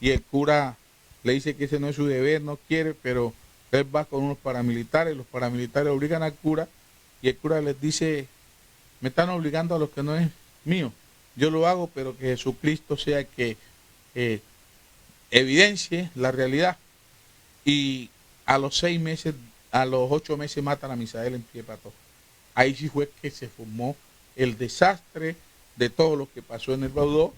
y el cura le dice que ese no es su deber, no quiere, pero él va con unos paramilitares, los paramilitares obligan al cura y el cura les dice: me están obligando a lo que no es mío, yo lo hago, pero que Jesucristo sea el que evidencie la realidad. Y a los 6 meses, a los 8 meses matan a Misael en pie pato. Ahí sí fue que se formó el desastre de todo lo que pasó en el Baudó.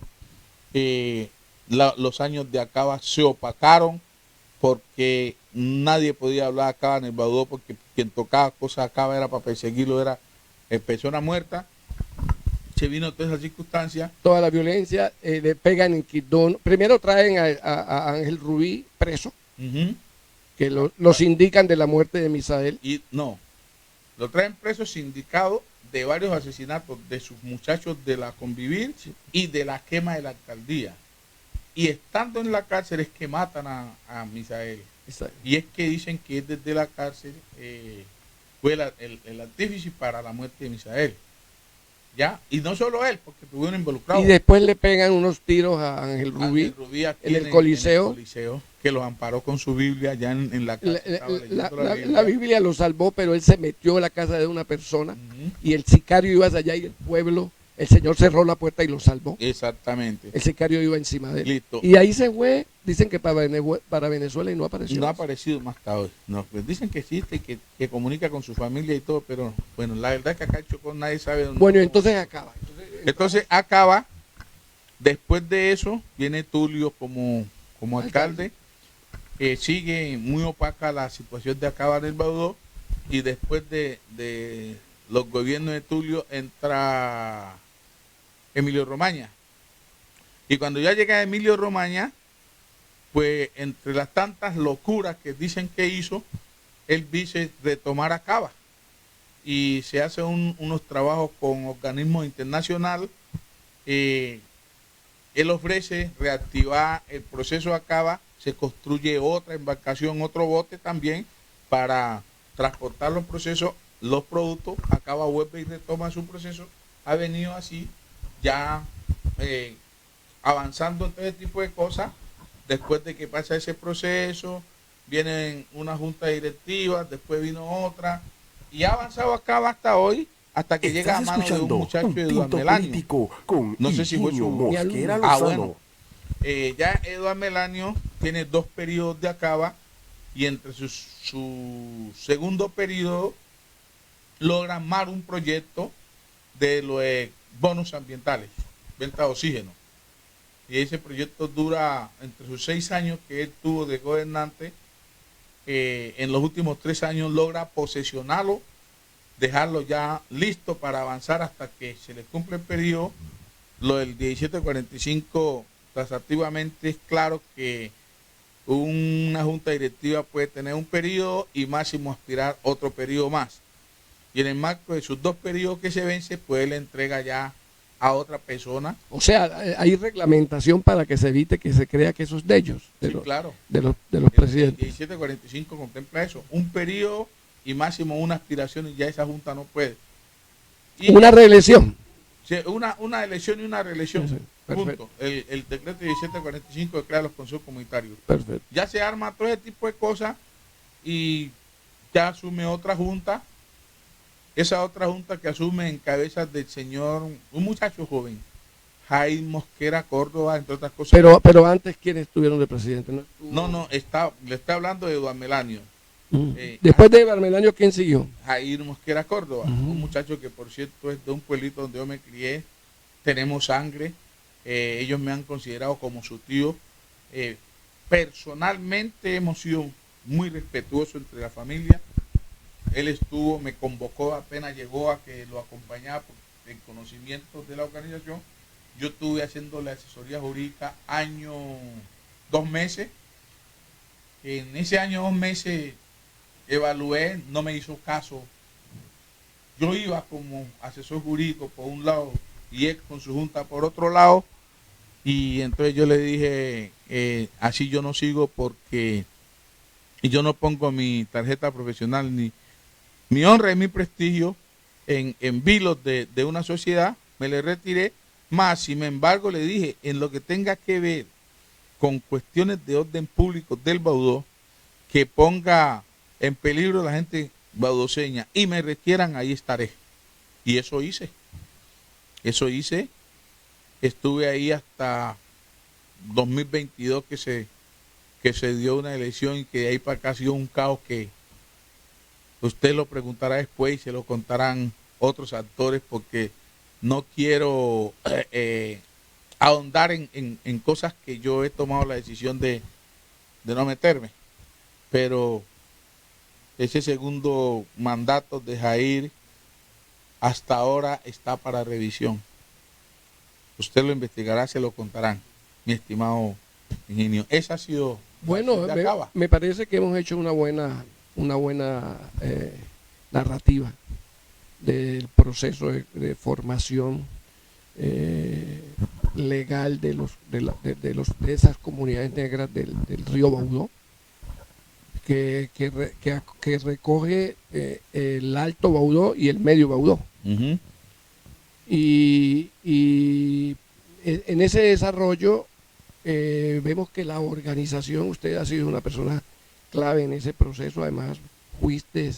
Los años de Acaba se opacaron porque nadie podía hablar Acaba en el Baudó, porque quien tocaba cosas Acaba era para perseguirlo, era persona muerta. Se vino toda esa circunstancia. Toda la violencia, le pegan en Quindón. Primero traen a Ángel Rubí preso, que los indican de la muerte de Misael. Y no, lo traen preso sindicado de varios asesinatos de sus muchachos de la Convivir y de la quema de la alcaldía. Y estando en la cárcel es que matan a Misael. Y es que dicen que es desde la cárcel fue el artífice para la muerte de Misael. ¿Ya? Y no solo él, porque estuvieron involucrados. Y después le pegan unos tiros a Ángel Rubí, en el Coliseo, que los amparó con su Biblia ya en la casa. La Biblia lo salvó, pero él se metió en la casa de una persona y el sicario iba hacia allá y el pueblo, el Señor cerró la puerta y lo salvó. Exactamente. El sicario iba encima de él. Listo. Y ahí se fue, dicen que para Venezuela y no apareció. No ha aparecido más hasta hoy. No, pues dicen que existe, que comunica con su familia y todo, pero bueno, la verdad es que acá en Chocó nadie sabe dónde. Bueno, entonces Acaba. Entonces Acaba, después de eso, viene Tulio como alcalde. Sigue muy opaca la situación de Acaba en el Baudó, y después de los gobiernos de Tulio entra Emilio Romaña. Y cuando ya llega Emilio Romaña, pues entre las tantas locuras que dicen que hizo, él dice retomar Acaba. Y se hace unos trabajos con organismos internacionales. Él ofrece reactivar el proceso Acaba, se construye otra embarcación, otro bote también para transportar los procesos, los productos. Acaba, vuelve y retoma su proceso. Ha venido así, ya avanzando en todo este tipo de cosas. Después de que pasa ese proceso, viene una junta directiva, después vino otra, y ha avanzado Acaba hasta hoy, hasta que llega a manos de un muchacho de Eduardo Melanio. No sé si fue su Mosquera bueno. Ya Eduardo Melanio tiene 2 periodos de Acaba, y entre su segundo periodo logra armar un proyecto de los bonos ambientales, venta de oxígeno. Y ese proyecto dura entre sus 6 años que él tuvo de gobernante, en los últimos 3 años logra posesionarlo, dejarlo ya listo para avanzar hasta que se le cumple el periodo. Lo del 1745, taxativamente es claro que una junta directiva puede tener un periodo y máximo aspirar otro periodo más. Y en el marco de sus 2 periodos que se vence, pues le entrega ya a otra persona. O sea, hay reglamentación para que se evite que se crea que eso es de ellos, Sí, claro. de los El presidentes. 1745 contempla eso, un periodo y máximo una aspiración, y ya esa junta no puede. Y Una reelección. sí, una elección y una reelección. Sí, perfecto. Punto. El decreto 1745 que crea los consejos comunitarios. Perfecto. Ya se arma todo ese tipo de cosas y ya asume otra junta. Esa otra junta que asume en cabeza del señor, un muchacho joven, Jaime Mosquera Córdoba, entre otras cosas. Pero antes, ¿quiénes estuvieron de presidente? le está hablando de Eduardo Melanio. Después de Barmelanio, ¿quién siguió? Jair Mosquera Córdoba, un muchacho que por cierto es de un pueblito donde yo me crié, tenemos sangre, ellos me han considerado como su tío. Personalmente hemos sido muy respetuosos entre la familia. Él me convocó apenas llegó a que lo acompañaba en conocimiento de la organización. Yo estuve haciendo la asesoría jurídica 2 meses. En ese año 2 meses evalué, no me hizo caso. Yo iba como asesor jurídico por un lado y él con su junta por otro lado. Y entonces yo le dije, así yo no sigo porque yo no pongo mi tarjeta profesional ni mi honra y mi prestigio en vilos de una sociedad. Me le retiré, más sin embargo le dije, en lo que tenga que ver con cuestiones de orden público del Baudó, que ponga en peligro a la gente baudoseña y me requieran, ahí estaré. Y eso hice. Estuve ahí hasta 2022 que se dio una elección y que de ahí para acá ha sido un caos que usted lo preguntará después y se lo contarán otros actores, porque no quiero ahondar en cosas que yo he tomado la decisión de no meterme. Pero ese segundo mandato de Jair hasta ahora está para revisión. Usted lo investigará, se lo contarán, mi estimado Ingenio. Esa ha sido... Bueno, me parece que hemos hecho una buena narrativa del proceso de formación legal de esas comunidades negras del río Baudó, que recoge el Alto Baudó y el Medio Baudó. Uh-huh. Y en ese desarrollo vemos que la organización, usted ha sido una persona clave en ese proceso. Además fuiste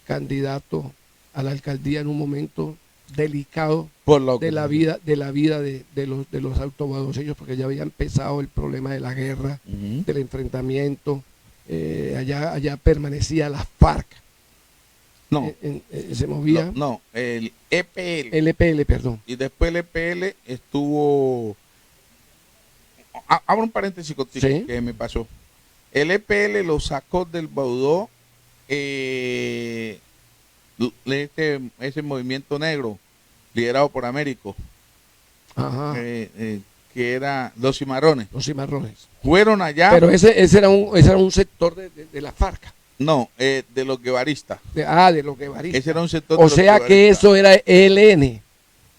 candidato a la alcaldía en un momento delicado de la vida de los autobadoseños, porque ya había empezado el problema de la guerra, uh-huh, del enfrentamiento. Allá permanecía la FARC. No, se movía. no, el EPL. El EPL, perdón. Y después el EPL estuvo... Abro un paréntesis contigo, ¿sí?, que me pasó. El EPL lo sacó del Baudó ese movimiento negro liderado por Américo, Ajá. que era los cimarrones. Los cimarrones. Fueron allá. Pero ese era un sector de la FARC. No, de los guevaristas. De los guevaristas. Ese era un sector O de los sea que guevaristas. eso era ELN.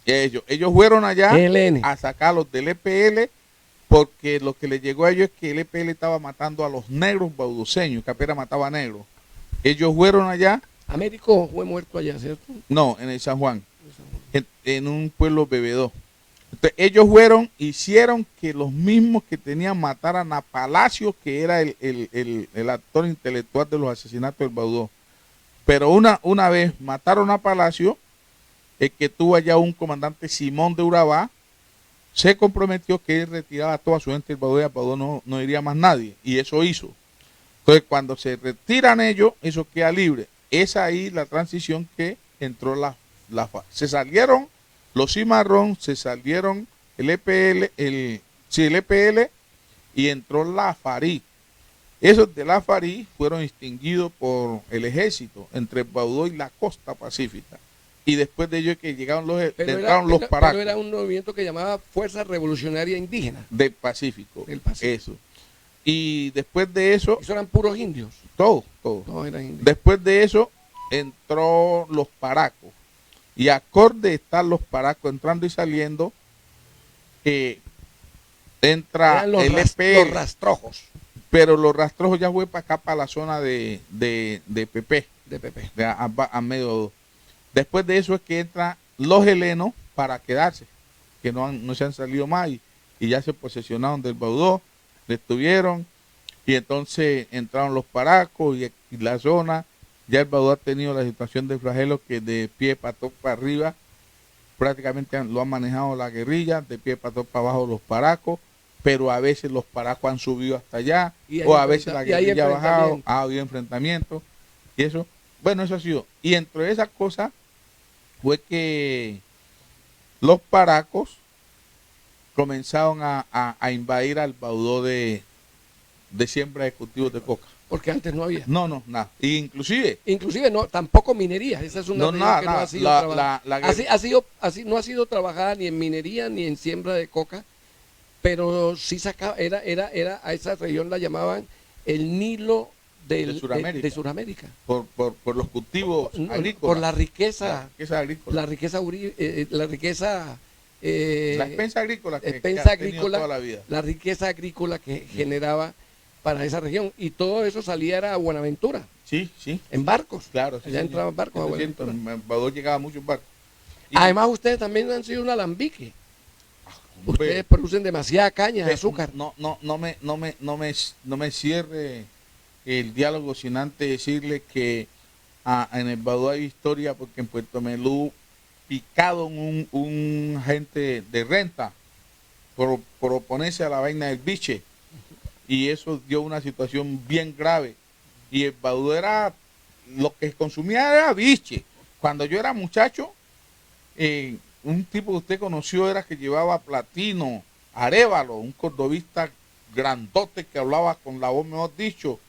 Ellos fueron allá ELN. a sacarlos del EPL, porque lo que les llegó a ellos es que el EPL estaba matando a los negros baudoseños, que apenas mataba a negros. Ellos fueron allá. Américo fue muerto allá, ¿cierto? No, en el San Juan, en un pueblo bebedó. Entonces, ellos fueron, hicieron que los mismos que tenían mataran a Palacio, que era el actor intelectual de los asesinatos del Baudó. Pero una vez mataron a Palacio, el que tuvo allá un comandante, Simón de Urabá, se comprometió que él retiraba a toda su gente del Baudó, y al Baudó no iría más nadie, y eso hizo. Entonces, cuando se retiran ellos, eso queda libre. Es ahí la transición que entró se salieron los cimarrón, se salieron el EPL, el EPL, y entró la FARC. Esos de la Farí fueron extinguidos por el ejército entre el Baudó y la costa pacífica. Y después de ello es que llegaron entraron los paracos. Pero era un movimiento que llamaba Fuerza Revolucionaria Indígena. Del Pacífico. Del Pacífico. Eso. Y después de eso, Eso eran puros indios. todo. Todos eran indios. Después de eso, entró los paracos. Y acorde están los paracos entrando y saliendo, entra Eran los el los EPL. rastrojos Pero los rastrojos ya fue para acá, para la zona de PP, de PP. a medio. Después de eso es que entran los helenos para quedarse, que no se han salido más y ya se posesionaron del Baudó, detuvieron y entonces entraron los paracos y la zona. Ya el Baudó ha tenido la situación de flagelo que de pie pató para arriba prácticamente lo han manejado la guerrilla, de pie pató para abajo los paracos, pero a veces los paracos han subido hasta allá, o a veces la guerrilla ha bajado, ha habido enfrentamientos, y eso, bueno, eso ha sido. Y entre esas cosas fue que los paracos comenzaron a invadir al Baudó de siembra de cultivos de coca. Porque antes no había. No, nada. Inclusive no, tampoco minería. Esa es una no, región nada, que no nada. ha sido trabajada. No ha sido trabajada ni en minería ni en siembra de coca, pero sí sacaba, era a esa región la llamaban el Nilo de Sudamérica. Por los cultivos agrícolas. Por la riqueza. Agrícola. La riqueza la expensa agrícola que expensa ha tenido agrícola, toda la vida. La riqueza agrícola que generaba para esa región, y todo eso salía a Buenaventura. Sí. En barcos. Claro, sí. Allá entraban barcos a Buenaventura. En Baudó llegaba muchos barcos. Además, ustedes también han sido un alambique. Ustedes producen demasiada caña de azúcar. No me cierre el diálogo sin antes decirle que en el Baudó hay historia, porque en Puerto Melú picaron un agente de renta por oponerse a la vaina del biche, y eso dio una situación bien grave. Y el Baudó era, lo que consumía era biche. Cuando yo era muchacho, un tipo que usted conoció era que llevaba Platino, Arévalo, un cordobista grandote que hablaba con la voz, mejor dicho,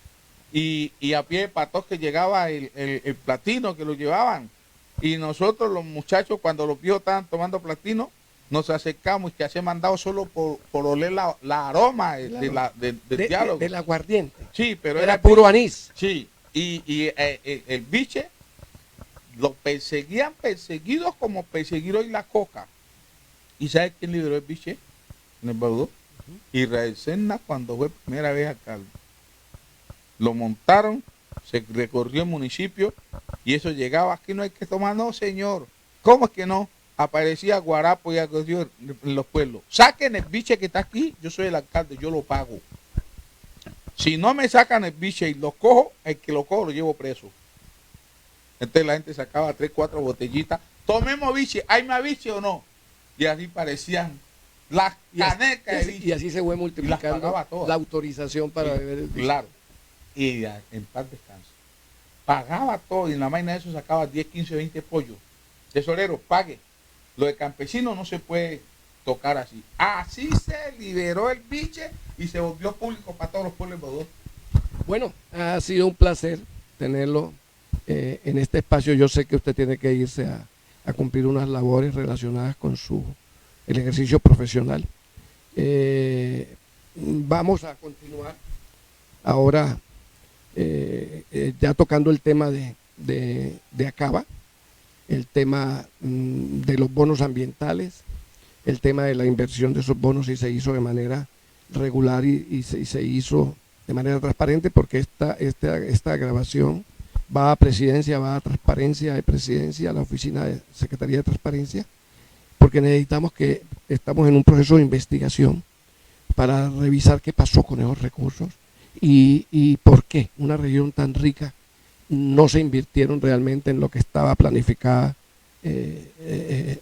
y a pie de patos que llegaba el Platino, que lo llevaban. Y nosotros los muchachos, cuando los viejos estaban tomando Platino, nos acercamos y que hace mandado solo por oler la aroma del diálogo. Del aguardiente. Sí, pero era puro anís. Sí, y el biche lo perseguían, perseguidos como perseguir hoy la coca. ¿Y sabe quién liberó el biche en el Baudó? Israel Serna, cuando fue primera vez alcalde. Lo montaron, se recorrió el municipio y eso llegaba, aquí no hay que tomar, no señor. ¿Cómo es que no? Aparecía guarapo y algo en los pueblos. Saquen el biche que está aquí, yo soy el alcalde, yo lo pago. Si no me sacan el biche y lo cojo, el que lo cojo lo llevo preso. Entonces la gente sacaba 3, 4 botellitas. Tomemos biche, ¿hay más biche o no? Y así parecían las canecas de biche. Y así se fue multiplicando la autorización para beber el biche. Claro. Y en paz descanso. Pagaba todo y en la vaina de eso sacaba 10, 15, 20 pollos. Tesorero, pague. Lo de campesino no se puede tocar así. Así se liberó el biche y se volvió público para todos los pueblos de Baudó. Bueno, ha sido un placer tenerlo en este espacio. Yo sé que usted tiene que irse a cumplir unas labores relacionadas con el ejercicio profesional. Vamos a continuar ahora ya tocando el tema de Acaba, el tema de los bonos ambientales, el tema de la inversión de esos bonos, si se hizo de manera regular y se hizo de manera transparente, porque esta grabación va a Presidencia, va a Transparencia de Presidencia, a la Oficina de Secretaría de Transparencia, porque necesitamos estamos en un proceso de investigación para revisar qué pasó con esos recursos y por qué una región tan rica no se invirtieron realmente en lo que estaba planificada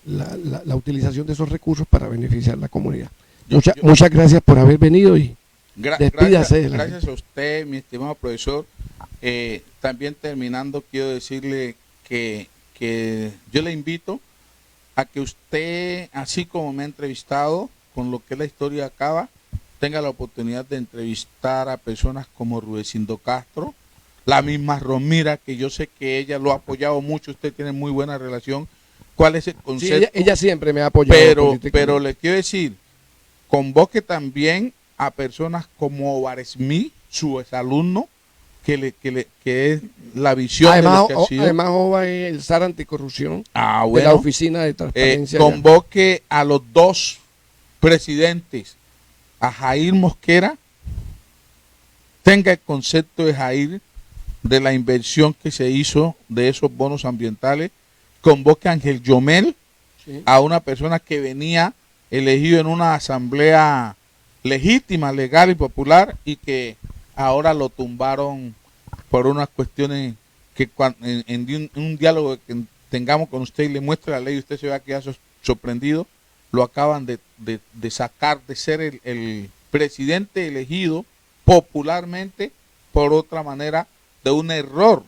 la utilización de esos recursos para beneficiar la comunidad. Muchas gracias por haber venido y despídase. Gracias a usted, mi estimado profesor. También terminando, quiero decirle que yo le invito a que usted, así como me ha entrevistado con lo que es la historia de Acaba, tenga la oportunidad de entrevistar a personas como Rudecindo Castro, la misma Romira, que yo sé que ella lo ha apoyado mucho, usted tiene muy buena relación. ¿Cuál es el Sí, concepto? ella siempre me ha apoyado. Pero le quiero decir, convoque también a personas como Baresmi, su exalumno, que es la visión de lo que ha sido. Además, Ova es el SAR anticorrupción de la Bueno, Oficina de Transparencia. convoque a los dos presidentes, a Jair Mosquera, tenga el concepto de Jair de la inversión que se hizo de esos bonos ambientales, convoque a Ángel Yomel, Sí. a una persona que venía elegido en una asamblea legítima, legal y popular, y que ahora lo tumbaron por unas cuestiones que en un diálogo que tengamos con usted y le muestre la ley, usted se va a quedar sorprendido. Lo acaban de sacar de ser el presidente elegido popularmente por otra manera, de un error,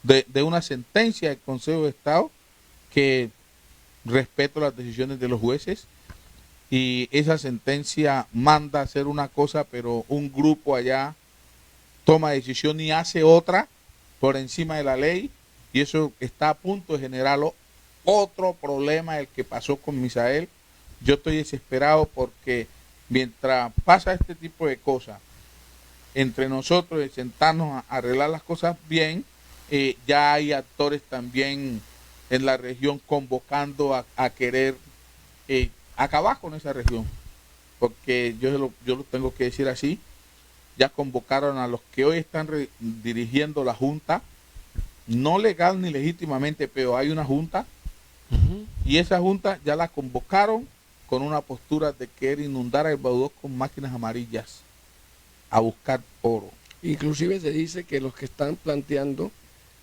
de una sentencia del Consejo de Estado, que respeto las decisiones de los jueces, y esa sentencia manda a hacer una cosa, pero un grupo allá toma decisión y hace otra por encima de la ley, y eso está a punto de generar otro problema, el que pasó con Misael. Yo estoy desesperado porque mientras pasa este tipo de cosas, entre nosotros de sentarnos a arreglar las cosas bien, ya hay actores también en la región convocando a querer acabar con esa región, porque yo lo tengo que decir así. Ya convocaron a los que hoy están dirigiendo la junta, no legal ni legítimamente, pero hay una junta, y esa junta ya la convocaron con una postura de querer inundar el Baudó con máquinas amarillas a buscar oro. Inclusive se dice que los que están planteando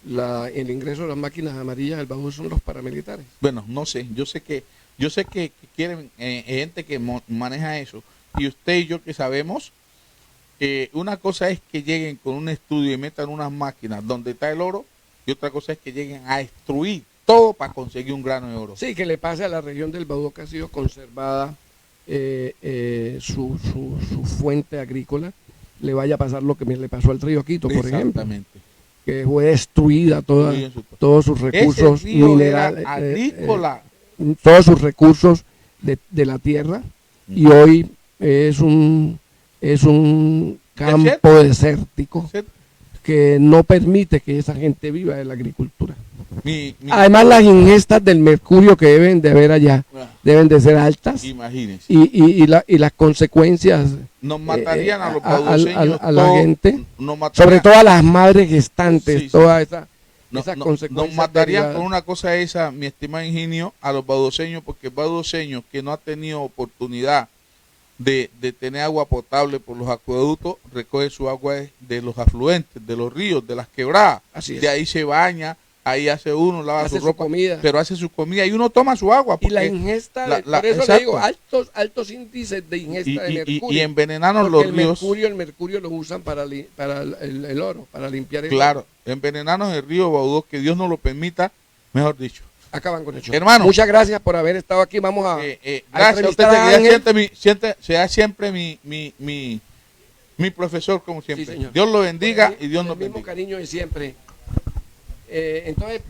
el ingreso de las máquinas amarillas del Baudó son los paramilitares. Bueno, no sé, yo sé que quieren gente que maneja eso, y usted y yo que sabemos que una cosa es que lleguen con un estudio y metan unas máquinas donde está el oro, y otra cosa es que lleguen a destruir todo para conseguir un grano de oro. Sí, que le pase a la región del Baudó, que ha sido conservada su fuente agrícola, le vaya a pasar lo que le pasó al río Quito, por ejemplo, Exactamente. que fue destruida todos sus recursos Ese río minerales, era agrícola. todos sus recursos de la tierra, y hoy es un campo desértico que no permite que esa gente viva de la agricultura. Además, las ingestas del mercurio que deben de haber allá deben de ser altas, Imagínense. y las consecuencias Nos matarían a los baudoseños, a la gente, nos matarían, sobre todo a las madres gestantes, Sí, toda esa nos consecuencias matarían derivadas. con una cosa esa, mi estimado Ingenio, a los baudoseños, porque el baudoseño que no ha tenido oportunidad de tener agua potable por los acueductos, recoge su agua de los afluentes, de los ríos, de las quebradas. Así es. De ahí se baña, ahí hace uno, lava Hace su su ropa, comida. pero hace su comida y uno toma su agua. Y la porque ingesta, por eso exacto. le digo, altos índices de ingesta de mercurio. y envenenarnos Porque los ríos. el mercurio lo usan para el oro, para limpiar el Claro, oro. envenenarnos el río Baudó, que Dios nos lo permita, mejor dicho. Acaban con el show. Hermano. Muchas gracias por haber estado aquí. Vamos a Gracias a usted, entrevistar que Ángel. sea siempre mi profesor, como siempre. Sí, señor. Dios lo bendiga y Dios el nos mismo bendiga. cariño de siempre. Entonces,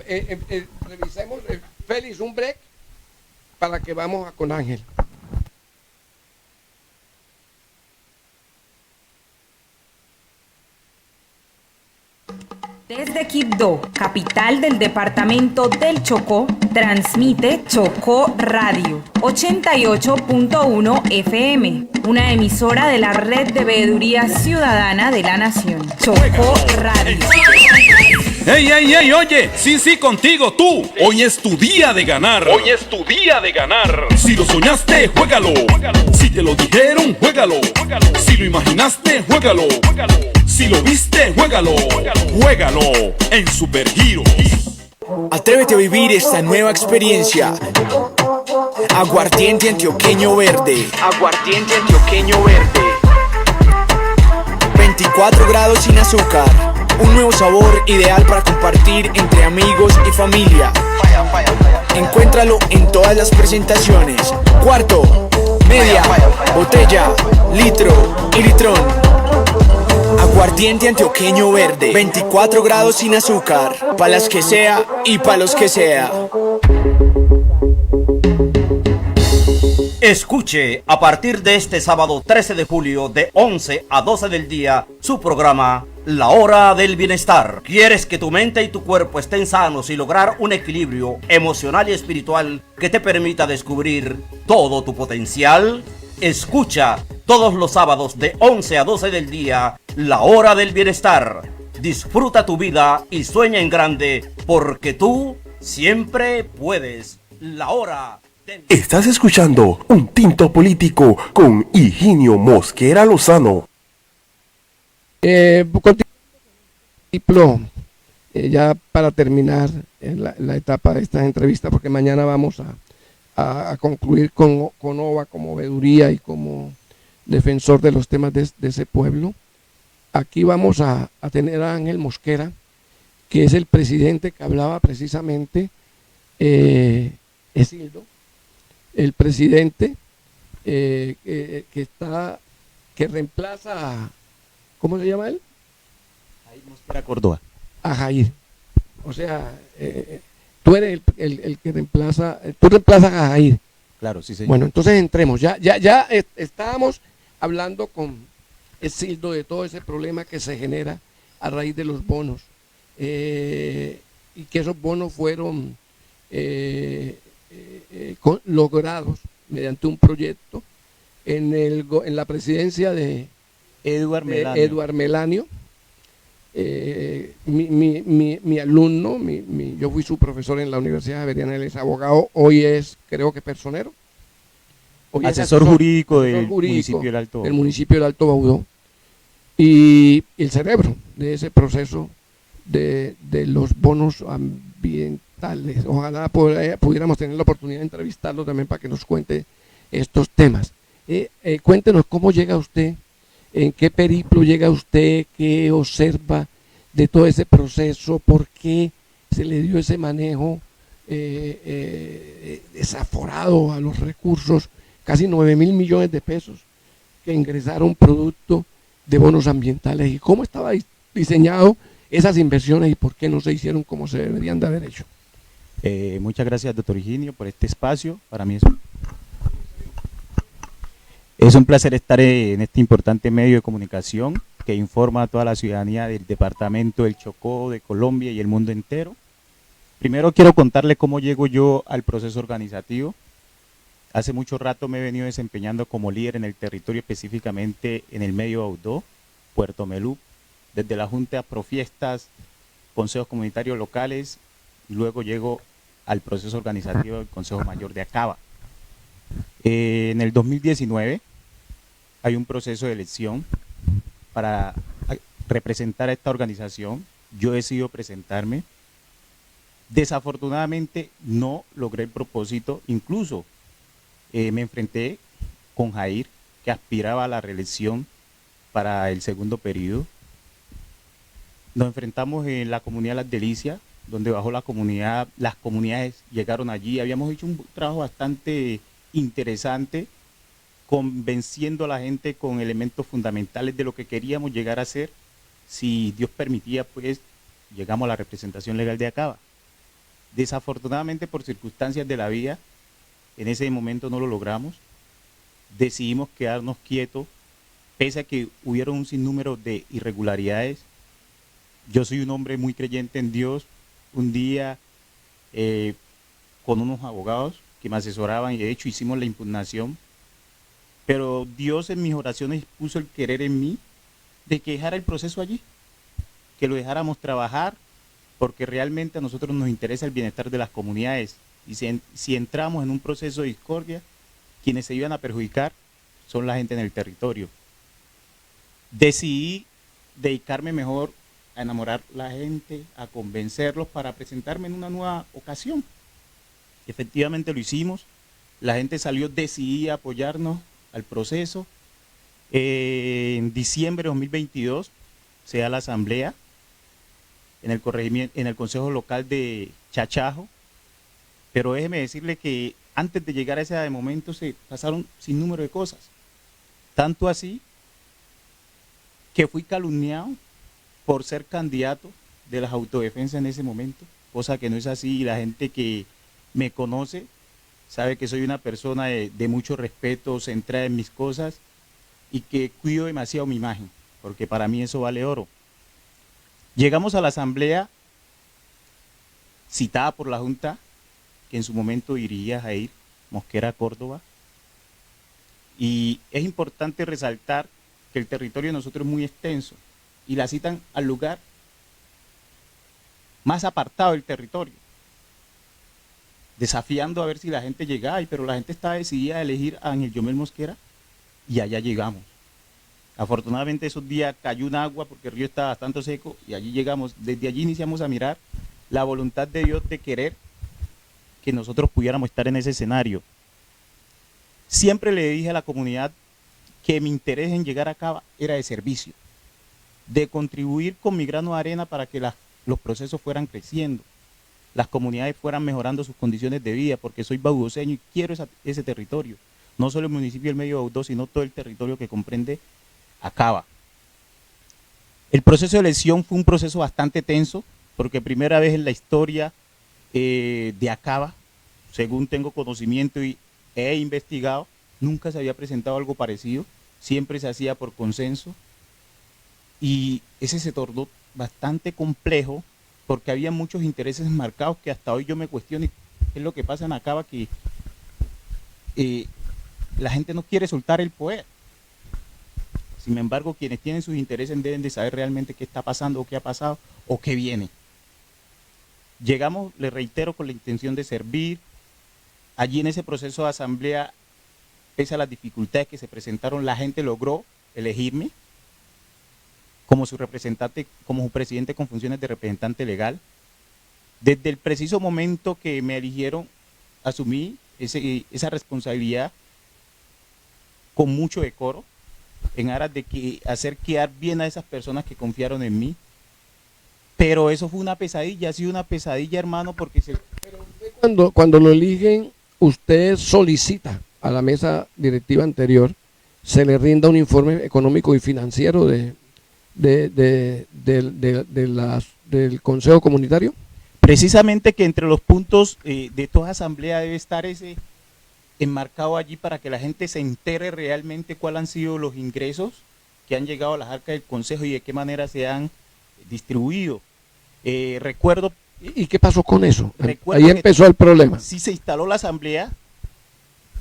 revisemos, Félix, un break para que vamos con Ángel. Desde Quibdó, capital del departamento del Chocó, transmite Chocó Radio 88.1 FM, una emisora de la Red de Veeduría Ciudadana de la Nación. Chocó Radio. ¡Ey, ey, ey! Oye, sí, contigo, tú. Hoy es tu día de ganar. Hoy es tu día de ganar. Si lo soñaste, juégalo. Si te lo dijeron, juégalo. Si lo imaginaste, juégalo. Si lo viste, juégalo. Juégalo en Super Hero. Atrévete a vivir esta nueva experiencia. Aguardiente antioqueño verde. Aguardiente antioqueño verde. 24 grados sin azúcar. Un nuevo sabor ideal para compartir entre amigos y familia. Encuéntralo en todas las presentaciones. Cuarto, media, botella, litro y litrón. Aguardiente antioqueño verde, 24 grados sin azúcar, pa' las que sea y pa' los que sea. Escuche a partir de este sábado 13 de julio de 11 a 12 del día su programa La Hora del Bienestar. ¿Quieres que tu mente y tu cuerpo estén sanos y lograr un equilibrio emocional y espiritual que te permita descubrir todo tu potencial? Escucha todos los sábados de 11 a 12 del día La Hora del Bienestar. Disfruta tu vida y sueña en grande porque tú siempre puedes. La Hora del... Estás escuchando Un Tinto Político con Higinio Mosquera Lozano. Ya para terminar la etapa de esta entrevista, porque mañana vamos a concluir con OVA como veeduría y como defensor de los temas de ese pueblo. Aquí vamos a tener a Ángel Mosquera, que es el presidente que hablaba precisamente Esildo, el presidente que reemplaza a, ¿cómo se llama él? Jair Mosquera Córdoba. A Jair. O sea, tú eres el que reemplaza, tú reemplazas a Jair. Claro, sí, señor. Bueno, entonces entremos. Ya estábamos hablando con Esildo de todo ese problema que se genera a raíz de los bonos. Y que esos bonos fueron logrados mediante un proyecto en la presidencia de Eduard Melanio. Mi alumno, yo fui su profesor en la Universidad Javeriana, él es abogado, hoy es, creo que personero. Hoy asesor jurídico del municipio del Alto Baudó. El municipio del Alto Baudó. Y el cerebro de ese proceso de los bonos ambientales. Ojalá pudiéramos tener la oportunidad de entrevistarlo también para que nos cuente estos temas. Cuéntenos cómo llega usted, en qué periplo llega usted, qué observa de todo ese proceso, por qué se le dio ese manejo desaforado a los recursos, casi 9.000 millones de pesos que ingresaron producto de bonos ambientales, y cómo estaba diseñado esas inversiones y por qué no se hicieron como se deberían de haber hecho. Muchas gracias, doctor Higinio, por este espacio. Para mí es un placer estar en este importante medio de comunicación que informa a toda la ciudadanía del departamento del Chocó, de Colombia y el mundo entero. Primero quiero contarle cómo llego yo al proceso organizativo. Hace mucho rato me he venido desempeñando como líder en el territorio, específicamente en el medio Baudó, Puerto Melú, desde la Junta Profiestas, consejos comunitarios locales, y luego llego al proceso organizativo del Consejo Mayor de Acaba. En el 2019 hay un proceso de elección para representar a esta organización. Yo decido presentarme. Desafortunadamente no logré el propósito, incluso me enfrenté con Jair, que aspiraba a la reelección para el segundo periodo. Nos enfrentamos en la comunidad Las Delicias, donde bajo las comunidades llegaron allí. Habíamos hecho un trabajo bastante interesante, convenciendo a la gente con elementos fundamentales de lo que queríamos llegar a ser. Si Dios permitía, pues llegamos a la representación legal de Acaba. Desafortunadamente, por circunstancias de la vida, en ese momento no lo logramos. Decidimos quedarnos quietos, pese a que hubieron un sinnúmero de irregularidades. Yo soy un hombre muy creyente en Dios. Un día, con unos abogados que me asesoraban, y de hecho hicimos la impugnación, pero Dios en mis oraciones puso el querer en mí de que dejara el proceso allí, que lo dejáramos trabajar, porque realmente a nosotros nos interesa el bienestar de las comunidades, y si entramos en un proceso de discordia, quienes se iban a perjudicar son la gente en el territorio. Decidí dedicarme mejor a enamorar a la gente, a convencerlos para presentarme en una nueva ocasión. Efectivamente lo hicimos, la gente salió decidida a apoyarnos al proceso. En diciembre de 2022 se da la asamblea en el Consejo Local de Chachajo, pero déjeme decirle que antes de llegar a ese momento se pasaron sin número de cosas. Tanto así que fui calumniado por ser candidato de las autodefensas en ese momento, cosa que no es así, y la gente que me conoce sabe que soy una persona de mucho respeto, centrada en mis cosas y que cuido demasiado mi imagen, porque para mí eso vale oro. Llegamos a la asamblea citada por la Junta, que en su momento dirigía Jair Mosquera Córdoba, y es importante resaltar que el territorio de nosotros es muy extenso y la citan al lugar más apartado del territorio, desafiando a ver si la gente llegaba, pero la gente estaba decidida a elegir a Ángel Yomel Mosquera y allá llegamos. Afortunadamente esos días cayó un agua porque el río estaba bastante seco y allí llegamos. Desde allí iniciamos a mirar la voluntad de Dios de querer que nosotros pudiéramos estar en ese escenario. Siempre le dije a la comunidad que mi interés en llegar acá era de servicio, de contribuir con mi grano de arena para que los procesos fueran creciendo, las comunidades fueran mejorando sus condiciones de vida, porque soy baudoseño y quiero ese territorio, no solo el municipio del Medio Baudó, sino todo el territorio que comprende Acaba. El proceso de elección fue un proceso bastante tenso, porque primera vez en la historia de Acaba, según tengo conocimiento y he investigado, nunca se había presentado algo parecido, siempre se hacía por consenso, y ese se tornó bastante complejo, porque había muchos intereses marcados que hasta hoy yo me cuestiono qué es lo que pasa en Acaba, que la gente no quiere soltar el poder. Sin embargo, quienes tienen sus intereses deben de saber realmente qué está pasando, o qué ha pasado, o qué viene. Llegamos, le reitero, con la intención de servir. Allí en ese proceso de asamblea, pese a las dificultades que se presentaron, la gente logró elegirme como su representante, como su presidente con funciones de representante legal. Desde el preciso momento que me eligieron, asumí esa responsabilidad con mucho decoro, en aras de hacer quedar bien a esas personas que confiaron en mí. Pero eso fue una pesadilla, ha sido una pesadilla, hermano, porque cuando lo eligen, usted solicita a la mesa directiva anterior, se le rinda un informe económico y financiero del Consejo Comunitario. Precisamente que entre los puntos de toda asamblea debe estar ese enmarcado allí para que la gente se entere realmente cuáles han sido los ingresos que han llegado a las arcas del Consejo y de qué manera se han distribuido. Recuerdo. ¿Y qué pasó con eso? Ahí empezó el problema. Sí, se instaló la asamblea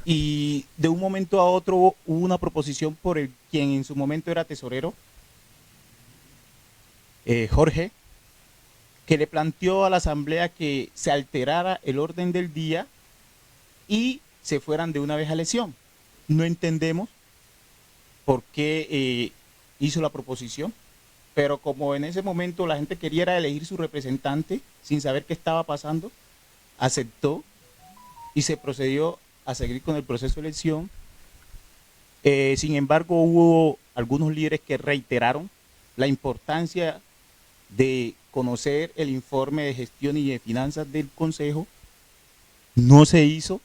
y de un momento a otro hubo una proposición por quien en su momento era tesorero, Jorge, que le planteó a la asamblea que se alterara el orden del día y se fueran de una vez a elección. No entendemos por qué hizo la proposición, pero como en ese momento la gente quería era elegir su representante sin saber qué estaba pasando, aceptó y se procedió a seguir con el proceso de elección. Sin embargo, hubo algunos líderes que reiteraron la importancia de conocer el informe de gestión y de finanzas del Consejo. No se hizo.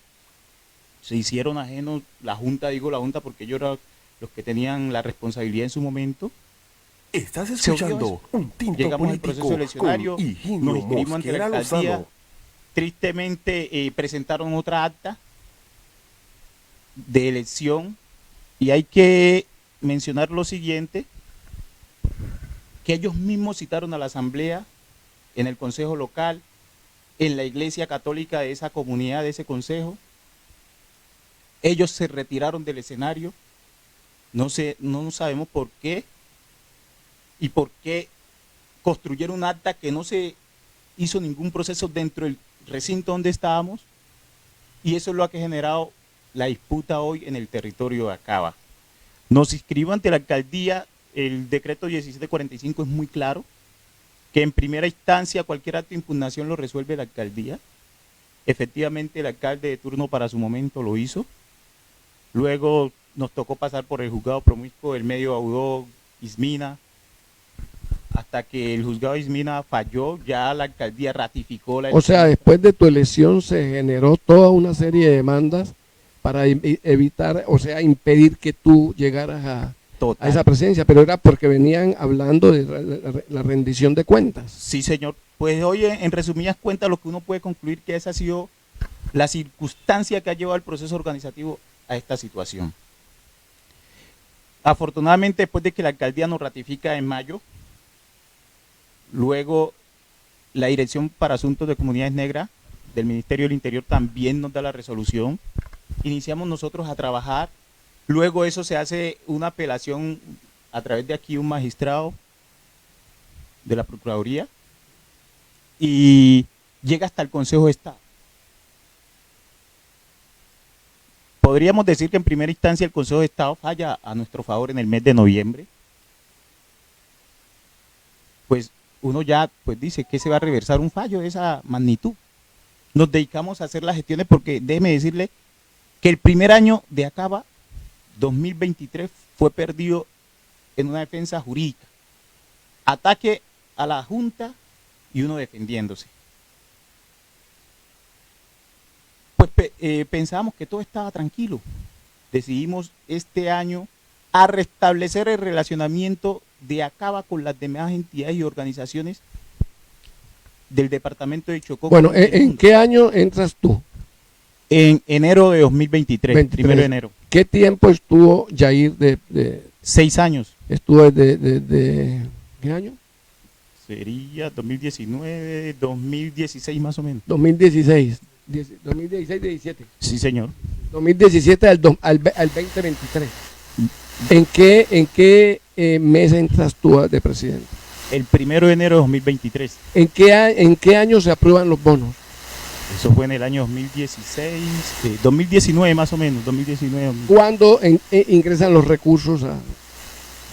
Se hicieron ajenos la Junta, digo la Junta porque ellos eran los que tenían la responsabilidad en su momento. Estás escuchando un tinto llegamos al político proceso eleccionario, con Higinio nos inscribimos ante la Mosquera alcaldía. Lozano. Tristemente presentaron otra acta de elección y hay que mencionar lo siguiente, que ellos mismos citaron a la asamblea en el consejo local, en la iglesia católica de esa comunidad, de ese consejo. Ellos se retiraron del escenario, no sabemos por qué, y por qué construyeron un acta que no se hizo ningún proceso dentro del recinto donde estábamos, y eso es lo que ha generado la disputa hoy en el territorio de Acaba. Nos inscribimos ante la alcaldía, el decreto 1745 es muy claro, que en primera instancia cualquier acto de impugnación lo resuelve la alcaldía. Efectivamente el alcalde de turno para su momento lo hizo. Luego nos tocó pasar por el juzgado promiscuo del Medio Baudó, Ismina, hasta que el juzgado de Ismina falló, ya la alcaldía ratificó la O sea, después de tu elección se generó toda una serie de demandas para evitar, o sea, impedir que tú llegaras a esa presidencia, pero era porque venían hablando de la rendición de cuentas. Sí, señor. Pues oye, en resumidas cuentas, lo que uno puede concluir que esa ha sido la circunstancia que ha llevado el proceso organizativo a esta situación. Afortunadamente, después de que la alcaldía nos ratifica en mayo, luego la Dirección para Asuntos de Comunidades Negras del Ministerio del Interior también nos da la resolución. Iniciamos nosotros a trabajar. Luego eso se hace una apelación a través de aquí un magistrado de la Procuraduría y llega hasta el Consejo de Estado. Podríamos decir que en primera instancia el Consejo de Estado falla a nuestro favor en el mes de noviembre. Pues uno ya pues dice que se va a reversar un fallo de esa magnitud. Nos dedicamos a hacer las gestiones porque déjeme decirle que el primer año de Acaba 2023 fue perdido en una defensa jurídica. Ataque a la Junta y uno defendiéndose. Pues pensábamos que todo estaba tranquilo. Decidimos este año a restablecer el relacionamiento de Acaba con las demás entidades y organizaciones del departamento de Chocó. Bueno, ¿en qué año entras tú? En enero de 2023, primero de enero. ¿Qué tiempo estuvo Yair 6 años. Estuvo desde ¿qué año? Sería 2019, 2016 más o menos. 2016, 2016-17. Sí, señor. 2017 al 2023. ¿En qué mes entras tú de presidente? El 1 de enero de 2023. ¿En qué año se aprueban los bonos? Eso fue en el año 2016, 2019 más o menos, 2019. ¿Cuándo ingresan los recursos?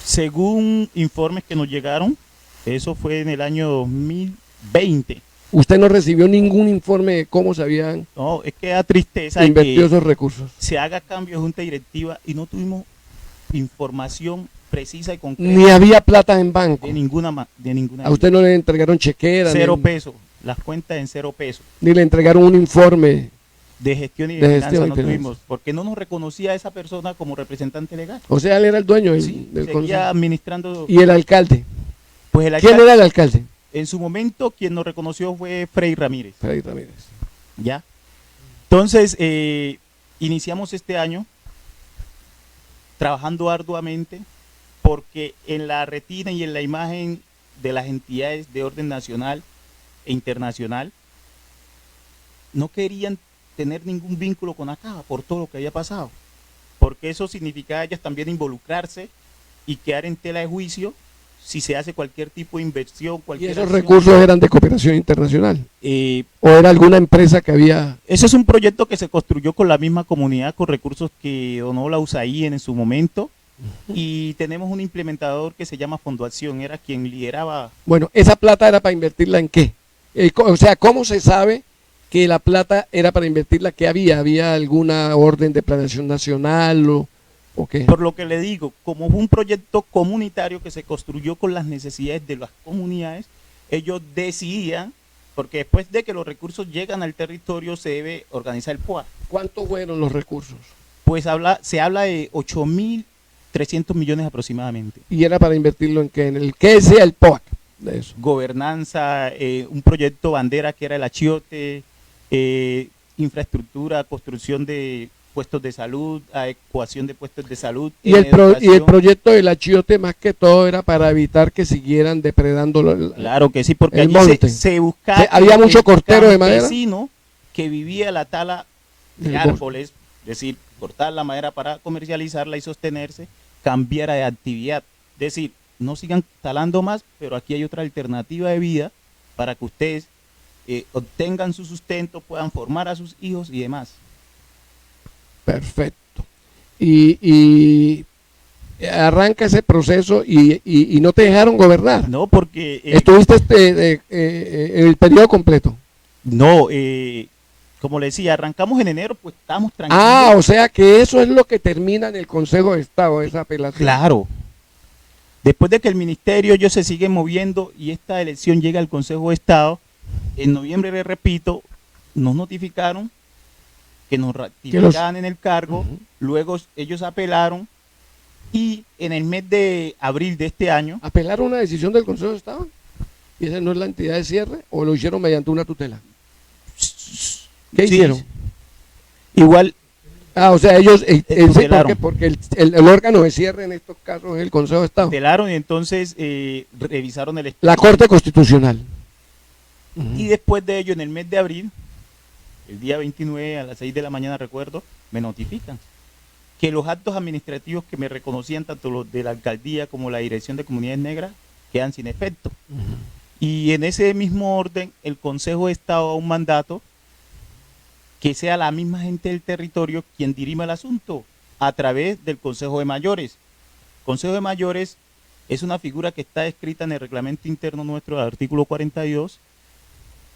Según informes que nos llegaron, eso fue en el año 2020. ¿Usted no recibió ningún informe de cómo se habían No, es que da tristeza invertido esos recursos? Se haga cambio de junta directiva y no tuvimos información precisa y concreta. Ni había plata en banco. De ninguna. A usted no le entregaron chequera. 0 pesos. Las cuentas en 0 pesos. Ni le entregaron un informe de gestión y de finanzas no tuvimos, porque no nos reconocía a esa persona como representante legal. O sea, él era el dueño del seguía consejo. Administrando. ¿Y el alcalde? Pues el ¿Quién era el alcalde? En su momento, quien nos reconoció fue Frei Ramírez. Frei Ramírez. Ya. Entonces, iniciamos este año trabajando arduamente porque en la retina y en la imagen de las entidades de orden nacional e internacional no querían tener ningún vínculo con Acaba por todo lo que había pasado, porque eso significaba ellas también involucrarse y quedar en tela de juicio si se hace cualquier tipo de inversión. ¿Y esos recursos eran de cooperación internacional? ¿O era alguna empresa que había...? Ese es un proyecto que se construyó con la misma comunidad, con recursos que donó la USAID en su momento, y tenemos un implementador que se llama Fondo Acción, era quien lideraba. Bueno, ¿esa plata era para invertirla en qué? O sea, ¿cómo se sabe que la plata era para invertirla? ¿Qué había? ¿Había alguna orden de planeación nacional o qué? Por lo que le digo, como fue un proyecto comunitario que se construyó con las necesidades de las comunidades, ellos decidían, porque después de que los recursos llegan al territorio se debe organizar el POA. ¿Cuántos fueron los recursos? Pues se habla de 8.300 millones aproximadamente. ¿Y era para invertirlo en qué? ¿En el qué sea el POAC? De eso. Gobernanza, un proyecto bandera que era el Achiote, infraestructura, construcción de puestos de salud, adecuación de puestos de salud. Y el proyecto del Achiote más que todo era para evitar que siguieran depredando. Claro que sí, porque allí se buscaba. Había mucho cortero de madera. Vecino que vivía la tala de árboles, es decir, cortar la madera para comercializarla y sostenerse, cambiara de actividad. Es decir, no sigan talando más, pero aquí hay otra alternativa de vida para que ustedes obtengan su sustento, puedan formar a sus hijos y demás. Perfecto. Y arranca ese proceso y no te dejaron gobernar. No, porque... ¿Estuviste en el periodo completo? No, como le decía, arrancamos en enero, pues estamos tranquilos. Ah, o sea que eso es lo que termina en el Consejo de Estado, esa apelación. Claro. Después de que el ministerio ellos se siguen moviendo y esta elección llega al Consejo de Estado, en noviembre, le repito, nos notificaron que nos ratificaban en el cargo, luego ellos apelaron y en el mes de abril de este año... ¿Apelaron una decisión del Consejo de Estado? ¿Y esa no es la entidad de cierre o lo hicieron mediante una tutela? ¿Qué Sí, hicieron? igual O sea, ellos, sí, tutelaron. porque el órgano de cierre en estos casos es el Consejo de Estado. tutelaron y entonces revisaron el La Corte Constitucional. y después de ello, en el mes de abril, el día 29 a las 6 de la mañana, recuerdo, me notifican que los actos administrativos que me reconocían, tanto los de la alcaldía como la Dirección de Comunidades Negras, quedan sin efecto. Y en ese mismo orden, el Consejo de Estado da un mandato que sea la misma gente del territorio quien dirima el asunto a través del Consejo de Mayores. Consejo de Mayores es una figura que está escrita en el reglamento interno nuestro, del artículo 42,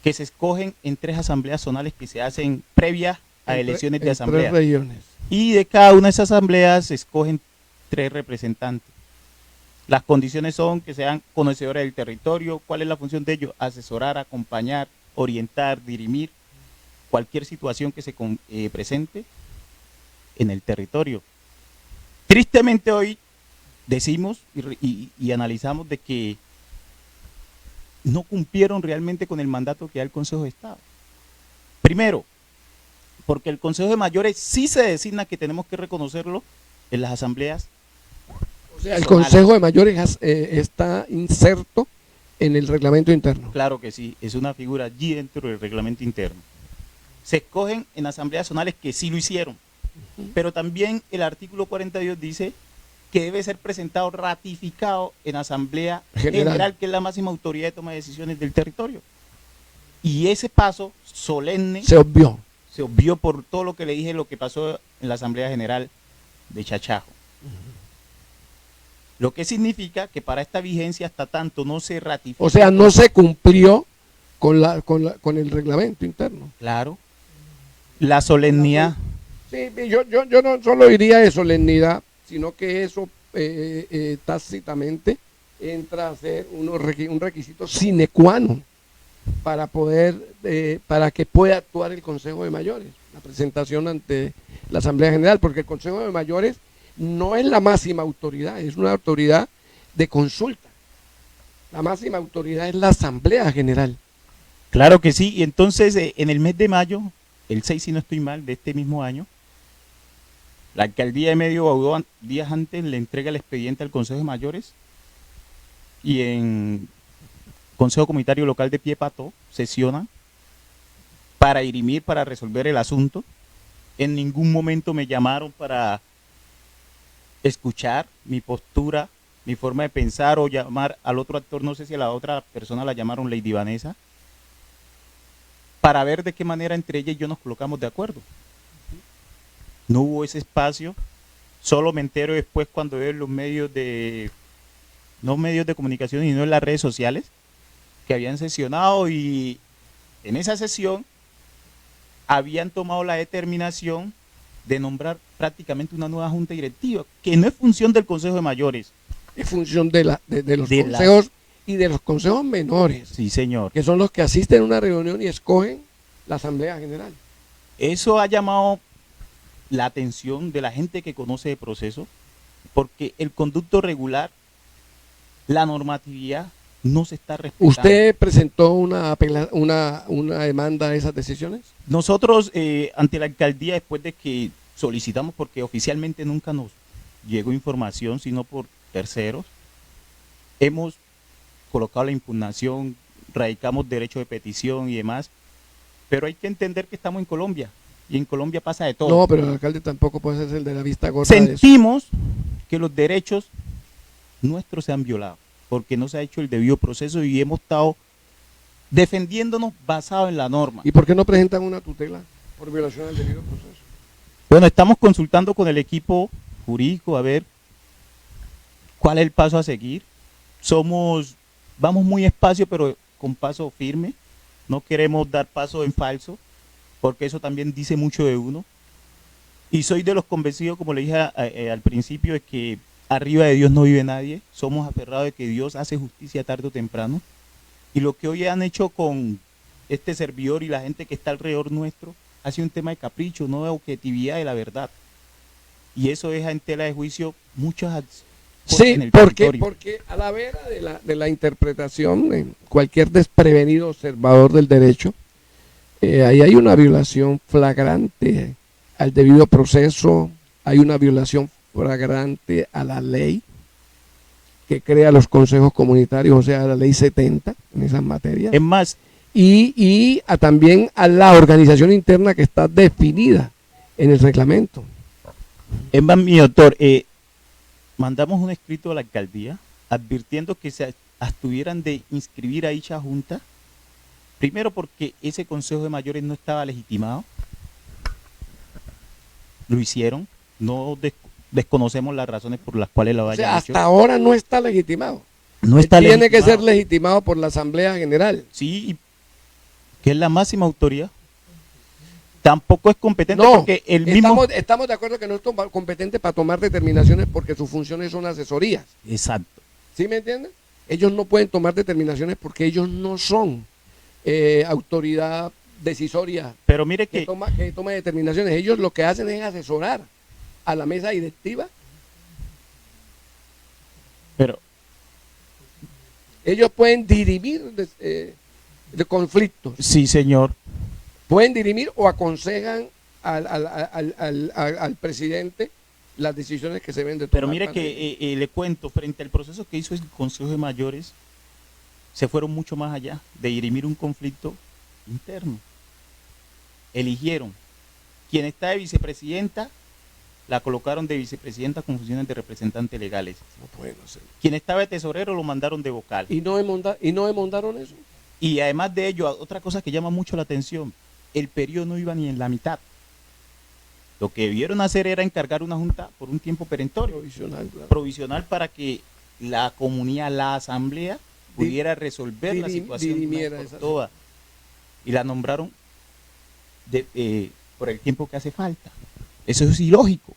que se escogen en 3 asambleas zonales que se hacen previas a elecciones de asamblea. 3 regiones. Y de cada una de esas asambleas se escogen 3 representantes. Las condiciones son que sean conocedores del territorio. ¿Cuál es la función de ellos? Asesorar, acompañar, orientar, dirimir cualquier situación que se presente en el territorio. Tristemente hoy decimos y analizamos de que no cumplieron realmente con el mandato que da el Consejo de Estado. Primero, porque el Consejo de Mayores sí se designa que tenemos que reconocerlo en las asambleas. O sea, el Consejo de Mayores está inserto en el reglamento interno. Claro que sí, es una figura allí dentro del reglamento interno. Se escogen en asambleas zonales que sí lo hicieron, pero también el artículo 42 dice que debe ser presentado ratificado en Asamblea General, que es la máxima autoridad de toma de decisiones del territorio. Y ese paso solemne se obvió por todo lo que le dije, lo que pasó en la Asamblea General de Chachajo. Lo que significa que para esta vigencia, hasta tanto no se ratifica. O sea, no se cumplió con el reglamento interno. Claro. La solemnidad. Sí, yo no solo diría de solemnidad, sino que eso tácitamente entra a ser un requisito sine qua non para para que pueda actuar el Consejo de Mayores, la presentación ante la Asamblea General, porque el Consejo de Mayores no es la máxima autoridad, es una autoridad de consulta. La máxima autoridad es la Asamblea General. Claro que sí, y entonces en el mes de mayo, el 6 si no estoy mal, de este mismo año, la alcaldía de Medio Baudó días antes le entrega el expediente al Consejo de Mayores y en Consejo Comunitario Local de Piepato sesionan para dirimir, para resolver el asunto. En ningún momento me llamaron para escuchar mi postura, mi forma de pensar o llamar al otro actor, no sé si a la otra persona la llamaron Lady Vanessa, para ver de qué manera entre ella y yo nos colocamos de acuerdo. No hubo ese espacio, solo me entero después cuando veo en los medios no medios de comunicación, sino en las redes sociales, que habían sesionado y en esa sesión habían tomado la determinación de nombrar prácticamente una nueva junta directiva, que no es función del Consejo de Mayores. Es función de los consejos y de los consejos menores. Sí, señor. Que son los que asisten a una reunión y escogen la Asamblea General. Eso ha llamado la atención de la gente que conoce el proceso, porque el conducto regular, la normatividad, no se está respetando. ¿Usted presentó una demanda a esas decisiones? Nosotros, ante la alcaldía, después de que solicitamos, porque oficialmente nunca nos llegó información, sino por terceros, hemos colocado la impugnación, radicamos derecho de petición y demás, pero hay que entender que estamos en Colombia, y en Colombia pasa de todo. No, pero el alcalde tampoco puede ser el de la vista gorda. Sentimos que los derechos nuestros se han violado, porque no se ha hecho el debido proceso y hemos estado defendiéndonos basado en la norma. ¿Y por qué no presentan una tutela por violación del debido proceso? Bueno, estamos consultando con el equipo jurídico a ver cuál es el paso a seguir. Vamos muy despacio, pero con paso firme. No queremos dar paso en falso, porque eso también dice mucho de uno. Y soy de los convencidos, como le dije al principio, de que arriba de Dios no vive nadie, somos aferrados de que Dios hace justicia tarde o temprano, y lo que hoy han hecho con este servidor y la gente que está alrededor nuestro ha sido un tema de capricho, no de objetividad de la verdad, y eso deja en tela de juicio muchas cosas Sí, en el porque territorio. a la vera de la interpretación de cualquier desprevenido observador del derecho, ahí hay una violación flagrante al debido proceso, hay una violación flagrante a la ley que crea los consejos comunitarios, o sea, la ley 70 en esas materias, Es más, y también a la organización interna que está definida en el reglamento. mi doctor, mandamos un escrito a la alcaldía advirtiendo que se abstuvieran de inscribir a dicha junta, primero porque ese consejo de mayores no estaba legitimado, lo hicieron, no desconocemos las razones por las cuales lo O hayan sea, hecho. hasta ahora no está legitimado. No está Tiene que ser legitimado. legitimado por la Asamblea General. Sí, que es la máxima autoridad. Tampoco es competente No, porque el mismo... estamos de acuerdo que no es competente para tomar determinaciones porque sus funciones son asesorías. Exacto. ¿Sí me entienden? Ellos no pueden tomar determinaciones porque ellos no son autoridad decisoria Pero mire que que toma determinaciones. Ellos lo que hacen es asesorar a la mesa directiva. pero Ellos pueden dirimir de conflictos. sí, señor. Pueden dirimir o aconsejan al presidente las decisiones que se ven de tomar. Pero mire que le cuento, frente al proceso que hizo el Consejo de Mayores, se fueron mucho más allá de dirimir un conflicto interno. Eligieron quien está de vicepresidenta, la colocaron de vicepresidenta con funciones de representantes legales. No pueden hacerlo. Quien estaba de tesorero lo mandaron de vocal. ¿Y no demandaron eso? Y además de ello, otra cosa que llama mucho la atención, el periodo no iba ni en la mitad. Lo que debieron hacer era encargar una junta por un tiempo perentorio, Provisional, claro. provisional, para que la comunidad, la asamblea, pudiera resolver la situación de una dirimiera vez por esa- todas. Y la nombraron por el tiempo que hace falta. Eso es ilógico.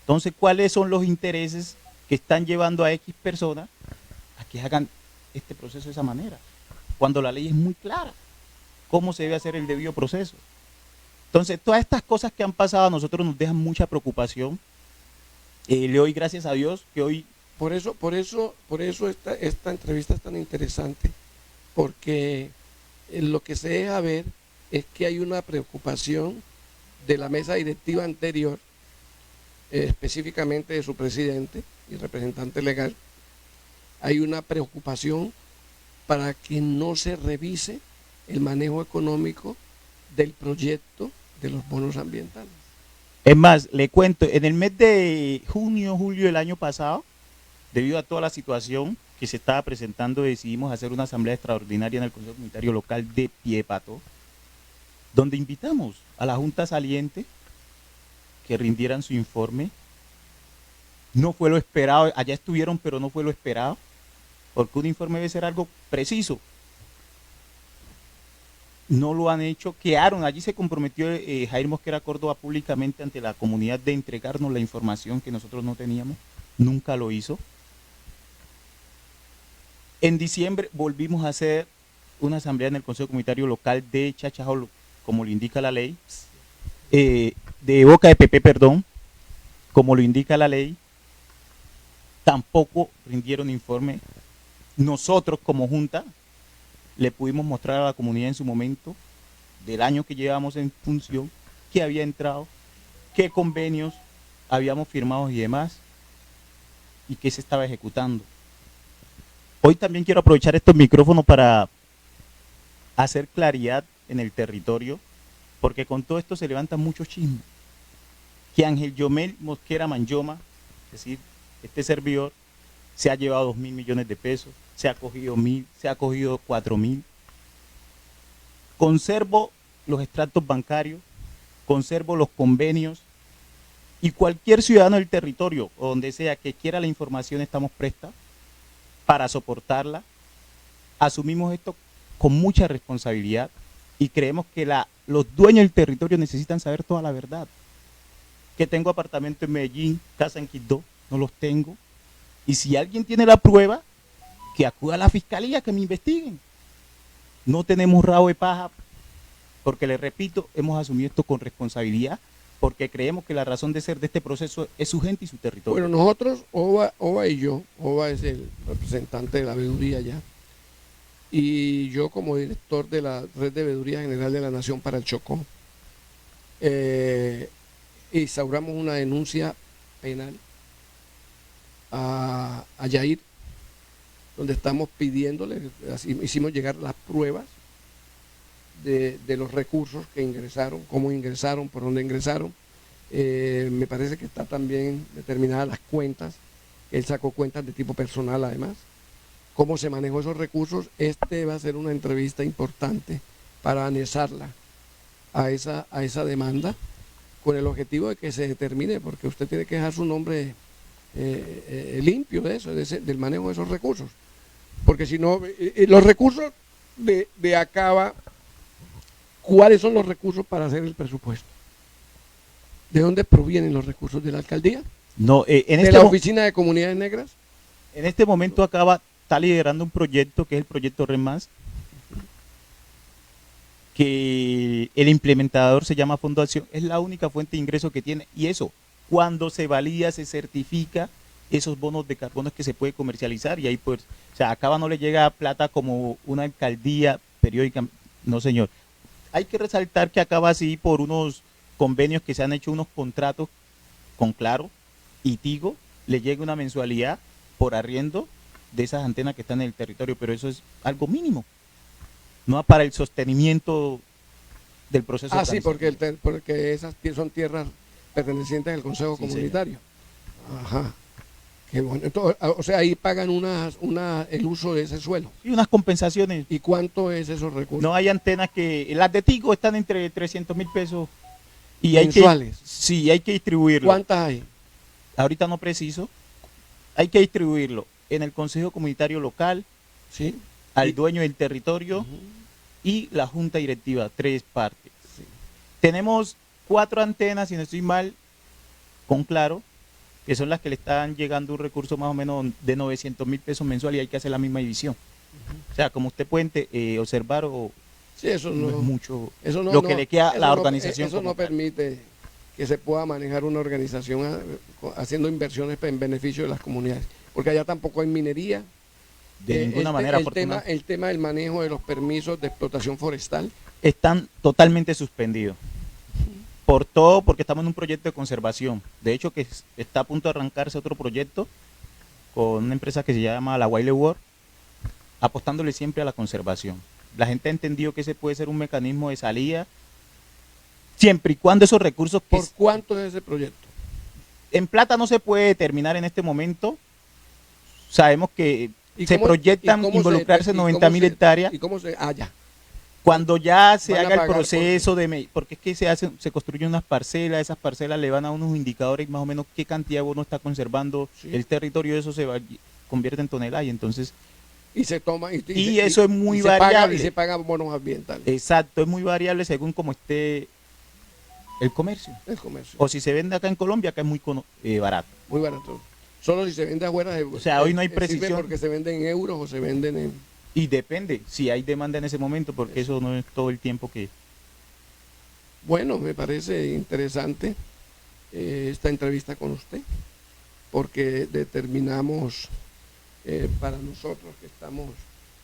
Entonces, ¿cuáles son los intereses que están llevando a X personas a que hagan este proceso de esa manera? Cuando la ley es muy clara, cómo se debe hacer el debido proceso. Entonces, todas estas cosas que han pasado a nosotros nos dejan mucha preocupación. Le doy gracias a Dios que hoy... Por eso esta entrevista es tan interesante, porque lo que se deja ver es que hay una preocupación de la mesa directiva anterior, específicamente de su presidente y representante legal. Hay una preocupación para que no se revise el manejo económico del proyecto de los bonos ambientales. Es más, le cuento, en el mes de junio, julio del año pasado, debido a toda la situación que se estaba presentando, decidimos hacer una asamblea extraordinaria en el Consejo Comunitario Local de Piepato, donde invitamos a la Junta Saliente que rindieran su informe. No fue lo esperado, allá estuvieron, pero no fue lo esperado, porque un informe debe ser algo preciso. No lo han hecho, quedaron, allí se comprometió Jair Mosquera Córdoba públicamente ante la comunidad de entregarnos la información que nosotros no teníamos, nunca lo hizo. En diciembre volvimos a hacer una asamblea en el Consejo Comunitario Local de Chachajolo, como lo indica la ley, de Boca de Pepe, perdón, como lo indica la ley. Tampoco rindieron informe. Nosotros como Junta le pudimos mostrar a la comunidad en su momento del año que llevamos en función, qué había entrado, qué convenios habíamos firmado y demás, y qué se estaba ejecutando. Hoy también quiero aprovechar estos micrófonos para hacer claridad en el territorio, porque con todo esto se levantan muchos chismes. Que Ángel Yomel Mosquera Manyoma, es decir, este servidor, se ha llevado 2.000 millones de pesos, se ha cogido 1.000, se ha cogido 4.000. Conservo los extractos bancarios, conservo los convenios, y cualquier ciudadano del territorio o donde sea que quiera la información, estamos prestas para soportarla. Asumimos esto con mucha responsabilidad y creemos que los dueños del territorio necesitan saber toda la verdad. Que tengo apartamento en Medellín, casa en Quibdó, no los tengo. Y si alguien tiene la prueba, que acuda a la fiscalía, que me investiguen. No tenemos rabo de paja, porque les repito, hemos asumido esto con responsabilidad, porque creemos que la razón de ser de este proceso es su gente y su territorio. Bueno, nosotros, OVA y yo, OVA es el representante de la veeduría ya, y yo como director de la Red de Veeduría General de la Nación para el Chocó, instauramos una denuncia penal a Yair, donde estamos pidiéndole, así hicimos llegar las pruebas de los recursos que ingresaron, cómo ingresaron, por dónde ingresaron. Me parece que está también determinadas las cuentas, él sacó cuentas de tipo personal además, cómo se manejó esos recursos. Va a ser una entrevista importante para anexarla a esa demanda, con el objetivo de que se determine, porque usted tiene que dejar su nombre limpio de eso, del manejo de esos recursos. Porque si no, los recursos de Acaba, ¿cuáles son los recursos para hacer el presupuesto? ¿De dónde provienen los recursos? ¿De la alcaldía? No, ¿De la oficina de comunidades negras? En este momento Acaba está liderando un proyecto que es el proyecto REMAS, que el implementador se llama Fondo de Acción, es la única fuente de ingreso que tiene, y eso, cuando se valida, se certifica, esos bonos de carbono es que se puede comercializar, y ahí pues, o sea, Acaba no le llega plata como una alcaldía periódica, no señor. Hay que resaltar que Acaba así por unos convenios que se han hecho, unos contratos con Claro y Tigo, le llega una mensualidad por arriendo de esas antenas que están en el territorio, pero eso es algo mínimo, no para el sostenimiento del proceso. Sí, porque esas son tierras pertenecientes al Consejo Comunitario. Señor. Ajá. Qué bueno. Entonces, o sea, ahí pagan el uso de ese suelo. Y unas compensaciones. ¿Y cuánto es esos recursos? No, hay antenas que, las de Tigo están entre 300.000 pesos. Y ¿mensuales? Sí, hay que distribuirlo. ¿Cuántas hay? Ahorita no preciso. Hay que distribuirlo en el Consejo Comunitario Local, ¿sí?, al dueño del territorio y la Junta Directiva, 3 partes. Sí. Tenemos 4 antenas, si no estoy mal, con Claro, que son las que le están llegando un recurso más o menos de 900.000 pesos mensual, y hay que hacer la misma división. O sea, como usted puede observar, sí, eso no es mucho eso lo que le queda a la organización. Eso no permite que se pueda manejar una organización haciendo inversiones en beneficio de las comunidades, porque allá tampoco hay minería. De ninguna manera, el tema del manejo de los permisos de explotación forestal están totalmente suspendidos. Por todo, porque estamos en un proyecto de conservación. De hecho, que está a punto de arrancarse otro proyecto con una empresa que se llama La Wiley World, apostándole siempre a la conservación. La gente ha entendido que ese puede ser un mecanismo de salida, siempre y cuando esos recursos... ¿Por cuánto es ese proyecto? En plata no se puede determinar en este momento. Sabemos que se proyectan involucrarse 90.000 hectáreas. ¿Y cómo se...? Ya. Cuando ya se haga el proceso porque es que se construyen unas parcelas, esas parcelas le van a unos indicadores más o menos qué cantidad de bono está conservando el territorio, eso se convierte en toneladas, y entonces... Y se toma... Y eso es muy variable. Y se pagan bonos ambientales. Exacto, es muy variable según como esté el comercio. O si se vende acá en Colombia, acá es muy barato. Muy barato. Solo si se vende afuera... O sea, hoy no hay precisión. Porque se venden en euros o se venden en... Y depende si hay demanda en ese momento, porque eso no es todo el tiempo que... Bueno, me parece interesante esta entrevista con usted, porque determinamos para nosotros que estamos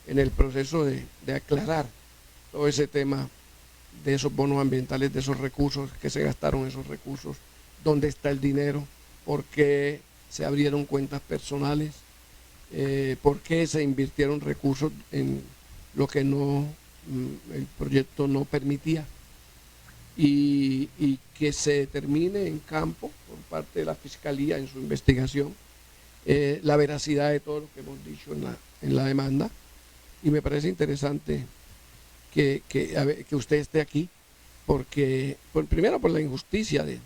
en el proceso de aclarar todo ese tema de esos bonos ambientales, de esos recursos, que se gastaron esos recursos, dónde está el dinero, por qué se abrieron cuentas personales, por qué se invirtieron recursos en lo que el proyecto no permitía, y que se determine en campo por parte de la Fiscalía en su investigación la veracidad de todo lo que hemos dicho en la demanda. Y me parece interesante que usted esté aquí, porque primero por la injusticia de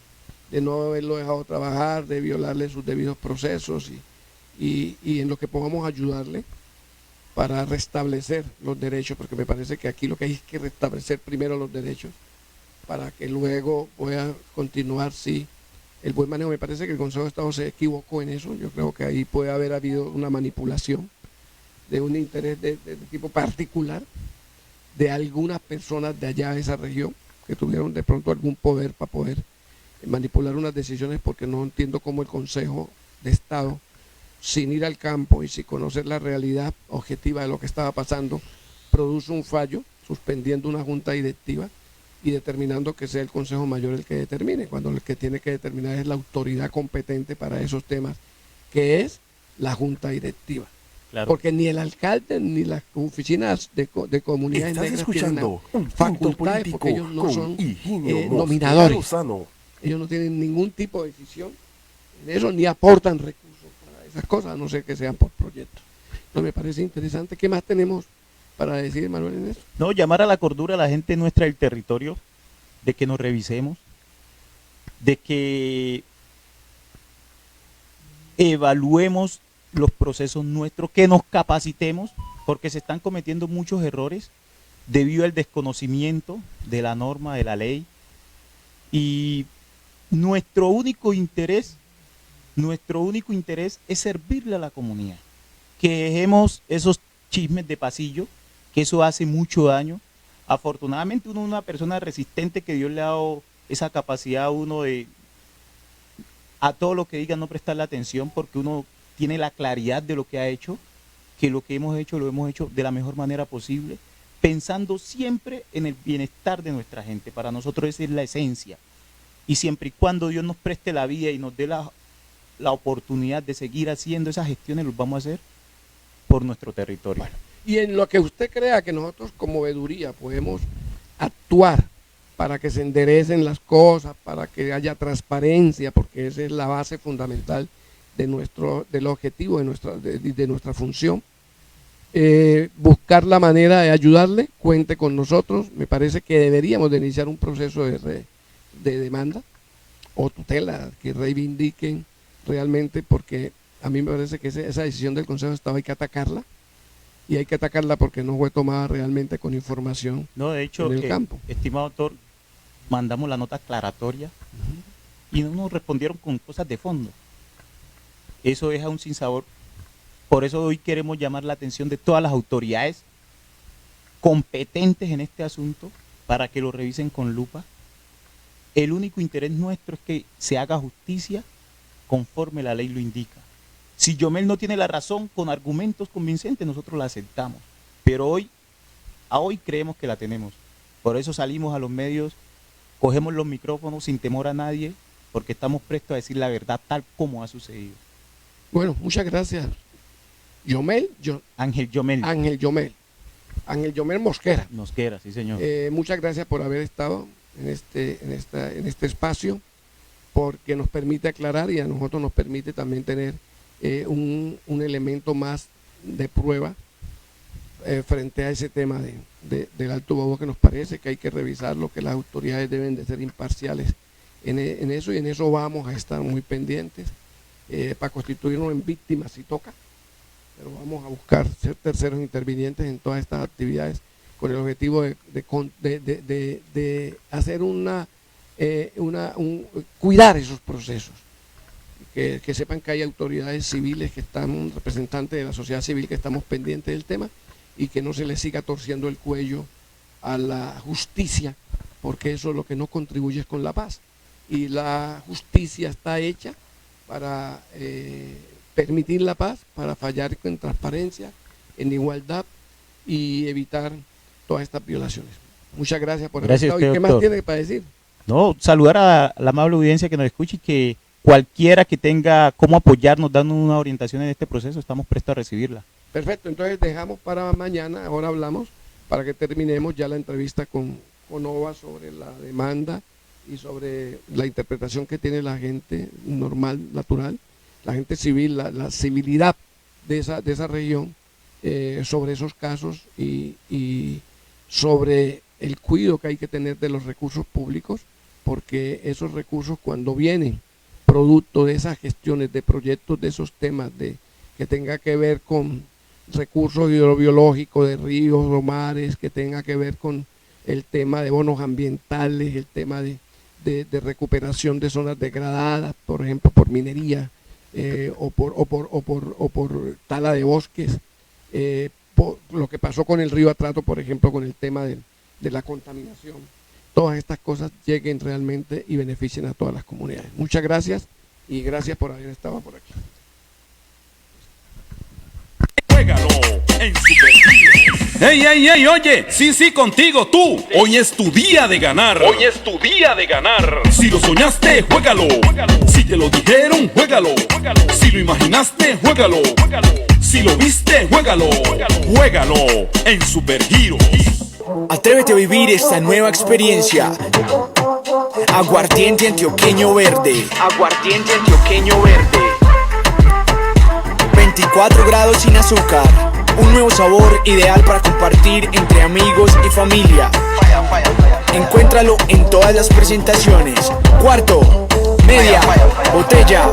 no haberlo dejado trabajar, de violarle sus debidos procesos, y en lo que podamos ayudarle para restablecer los derechos, porque me parece que aquí lo que hay es que restablecer primero los derechos para que luego pueda continuar, sí, el buen manejo. Me parece que el Consejo de Estado se equivocó en eso. Yo creo que ahí puede haber habido una manipulación de un interés de tipo particular de algunas personas de allá de esa región que tuvieron de pronto algún poder para poder manipular unas decisiones, porque no entiendo cómo el Consejo de Estado, sin ir al campo y sin conocer la realidad objetiva de lo que estaba pasando, produce un fallo suspendiendo una junta directiva y determinando que sea el Consejo Mayor el que determine, cuando el que tiene que determinar es la autoridad competente para esos temas, que es la junta directiva. Claro. Porque ni el alcalde ni las oficinas de comunidades Estás negras escuchando tienen un punto facultades, político porque ellos no con son Higinio Mosquera nominadores. Lozano. Ellos no tienen ningún tipo de decisión en eso, ni aportan recursos para esas cosas, a no ser que sean por proyectos. Entonces me parece interesante. ¿Qué más tenemos para decir, Manuel, en eso? No, llamar a la cordura a la gente nuestra del territorio, de que nos revisemos, de que evaluemos los procesos nuestros, que nos capacitemos, porque se están cometiendo muchos errores debido al desconocimiento de la norma, de la ley. Y nuestro único interés es servirle a la comunidad. Que dejemos esos chismes de pasillo, que eso hace mucho daño. Afortunadamente uno es una persona resistente, que Dios le ha dado esa capacidad a uno de a todo lo que diga no prestarle atención, porque uno tiene la claridad de lo que ha hecho, que lo que hemos hecho lo hemos hecho de la mejor manera posible, pensando siempre en el bienestar de nuestra gente. Para nosotros esa es la esencia. Y siempre y cuando Dios nos preste la vida y nos dé la oportunidad de seguir haciendo esas gestiones, los vamos a hacer por nuestro territorio. Bueno, y en lo que usted crea que nosotros como veeduría podemos actuar para que se enderecen las cosas, para que haya transparencia, porque esa es la base fundamental del objetivo de nuestra función. Buscar la manera de ayudarle, cuente con nosotros. Me parece que deberíamos de iniciar un proceso de demanda o tutela que reivindiquen realmente, porque a mí me parece que esa decisión del Consejo de Estado hay que atacarla, y hay que atacarla porque no fue tomada realmente con información. No, de hecho, en el campo. Estimado doctor, mandamos la nota aclaratoria y no nos respondieron con cosas de fondo. Eso deja un sinsabor. Por eso hoy queremos llamar la atención de todas las autoridades competentes en este asunto para que lo revisen con lupa. El único interés nuestro es que se haga justicia conforme la ley lo indica. Si Yomel no tiene la razón con argumentos convincentes, nosotros la aceptamos. Pero hoy creemos que la tenemos. Por eso salimos a los medios, cogemos los micrófonos sin temor a nadie, porque estamos prestos a decir la verdad tal como ha sucedido. Bueno, muchas gracias. Ángel Yomel. Ángel Yomel Mosquera. Mosquera, sí señor. Muchas gracias por haber estado en este espacio, porque nos permite aclarar y a nosotros nos permite también tener un elemento más de prueba frente a ese tema del Alto Baobab, que nos parece que hay que revisarlo, que las autoridades deben de ser imparciales en eso, y en eso vamos a estar muy pendientes para constituirnos en víctimas si toca, pero vamos a buscar ser terceros intervinientes en todas estas actividades con el objetivo de hacer cuidar esos procesos, que sepan que hay autoridades civiles que están, representantes de la sociedad civil, que estamos pendientes del tema, y que no se le siga torciendo el cuello a la justicia, porque eso lo que no contribuye es con la paz, y la justicia está hecha para permitir la paz, para fallar en transparencia, en igualdad y evitar todas estas violaciones. Muchas gracias por haber estado. ¿Y qué más tiene para decir? No, saludar a la amable audiencia que nos escuche, y que cualquiera que tenga cómo apoyarnos, dando una orientación en este proceso, estamos prestos a recibirla. Perfecto, entonces dejamos para mañana, ahora hablamos, para que terminemos ya la entrevista con OVA sobre la demanda y sobre la interpretación que tiene la gente normal, natural, la gente civil, la civilidad de esa región, sobre esos casos y sobre el cuidado que hay que tener de los recursos públicos, porque esos recursos, cuando vienen producto de esas gestiones de proyectos, de esos temas que tenga que ver con recursos hidrobiológicos de ríos o mares, que tenga que ver con el tema de bonos ambientales, el tema de de recuperación de zonas degradadas, por ejemplo, por minería o por tala de bosques, por lo que pasó con el río Atrato, por ejemplo, con el tema de la contaminación. Todas estas cosas lleguen realmente y beneficien a todas las comunidades. Muchas gracias y gracias por haber estado por aquí. Juégalo en Supergiros. ¡Ey, ey, ey! Oye, sí, contigo, tú. Hoy es tu día de ganar. Hoy es tu día de ganar. Si lo soñaste, juégalo. Si te lo dijeron, juégalo. Si lo imaginaste, juégalo. Si lo viste, juégalo. Juégalo en Supergiros. Atrévete a vivir esta nueva experiencia. Aguardiente antioqueño verde. Aguardiente antioqueño verde. 24 grados sin azúcar. Un nuevo sabor ideal para compartir entre amigos y familia. Encuéntralo en todas las presentaciones. Cuarto, media, botella.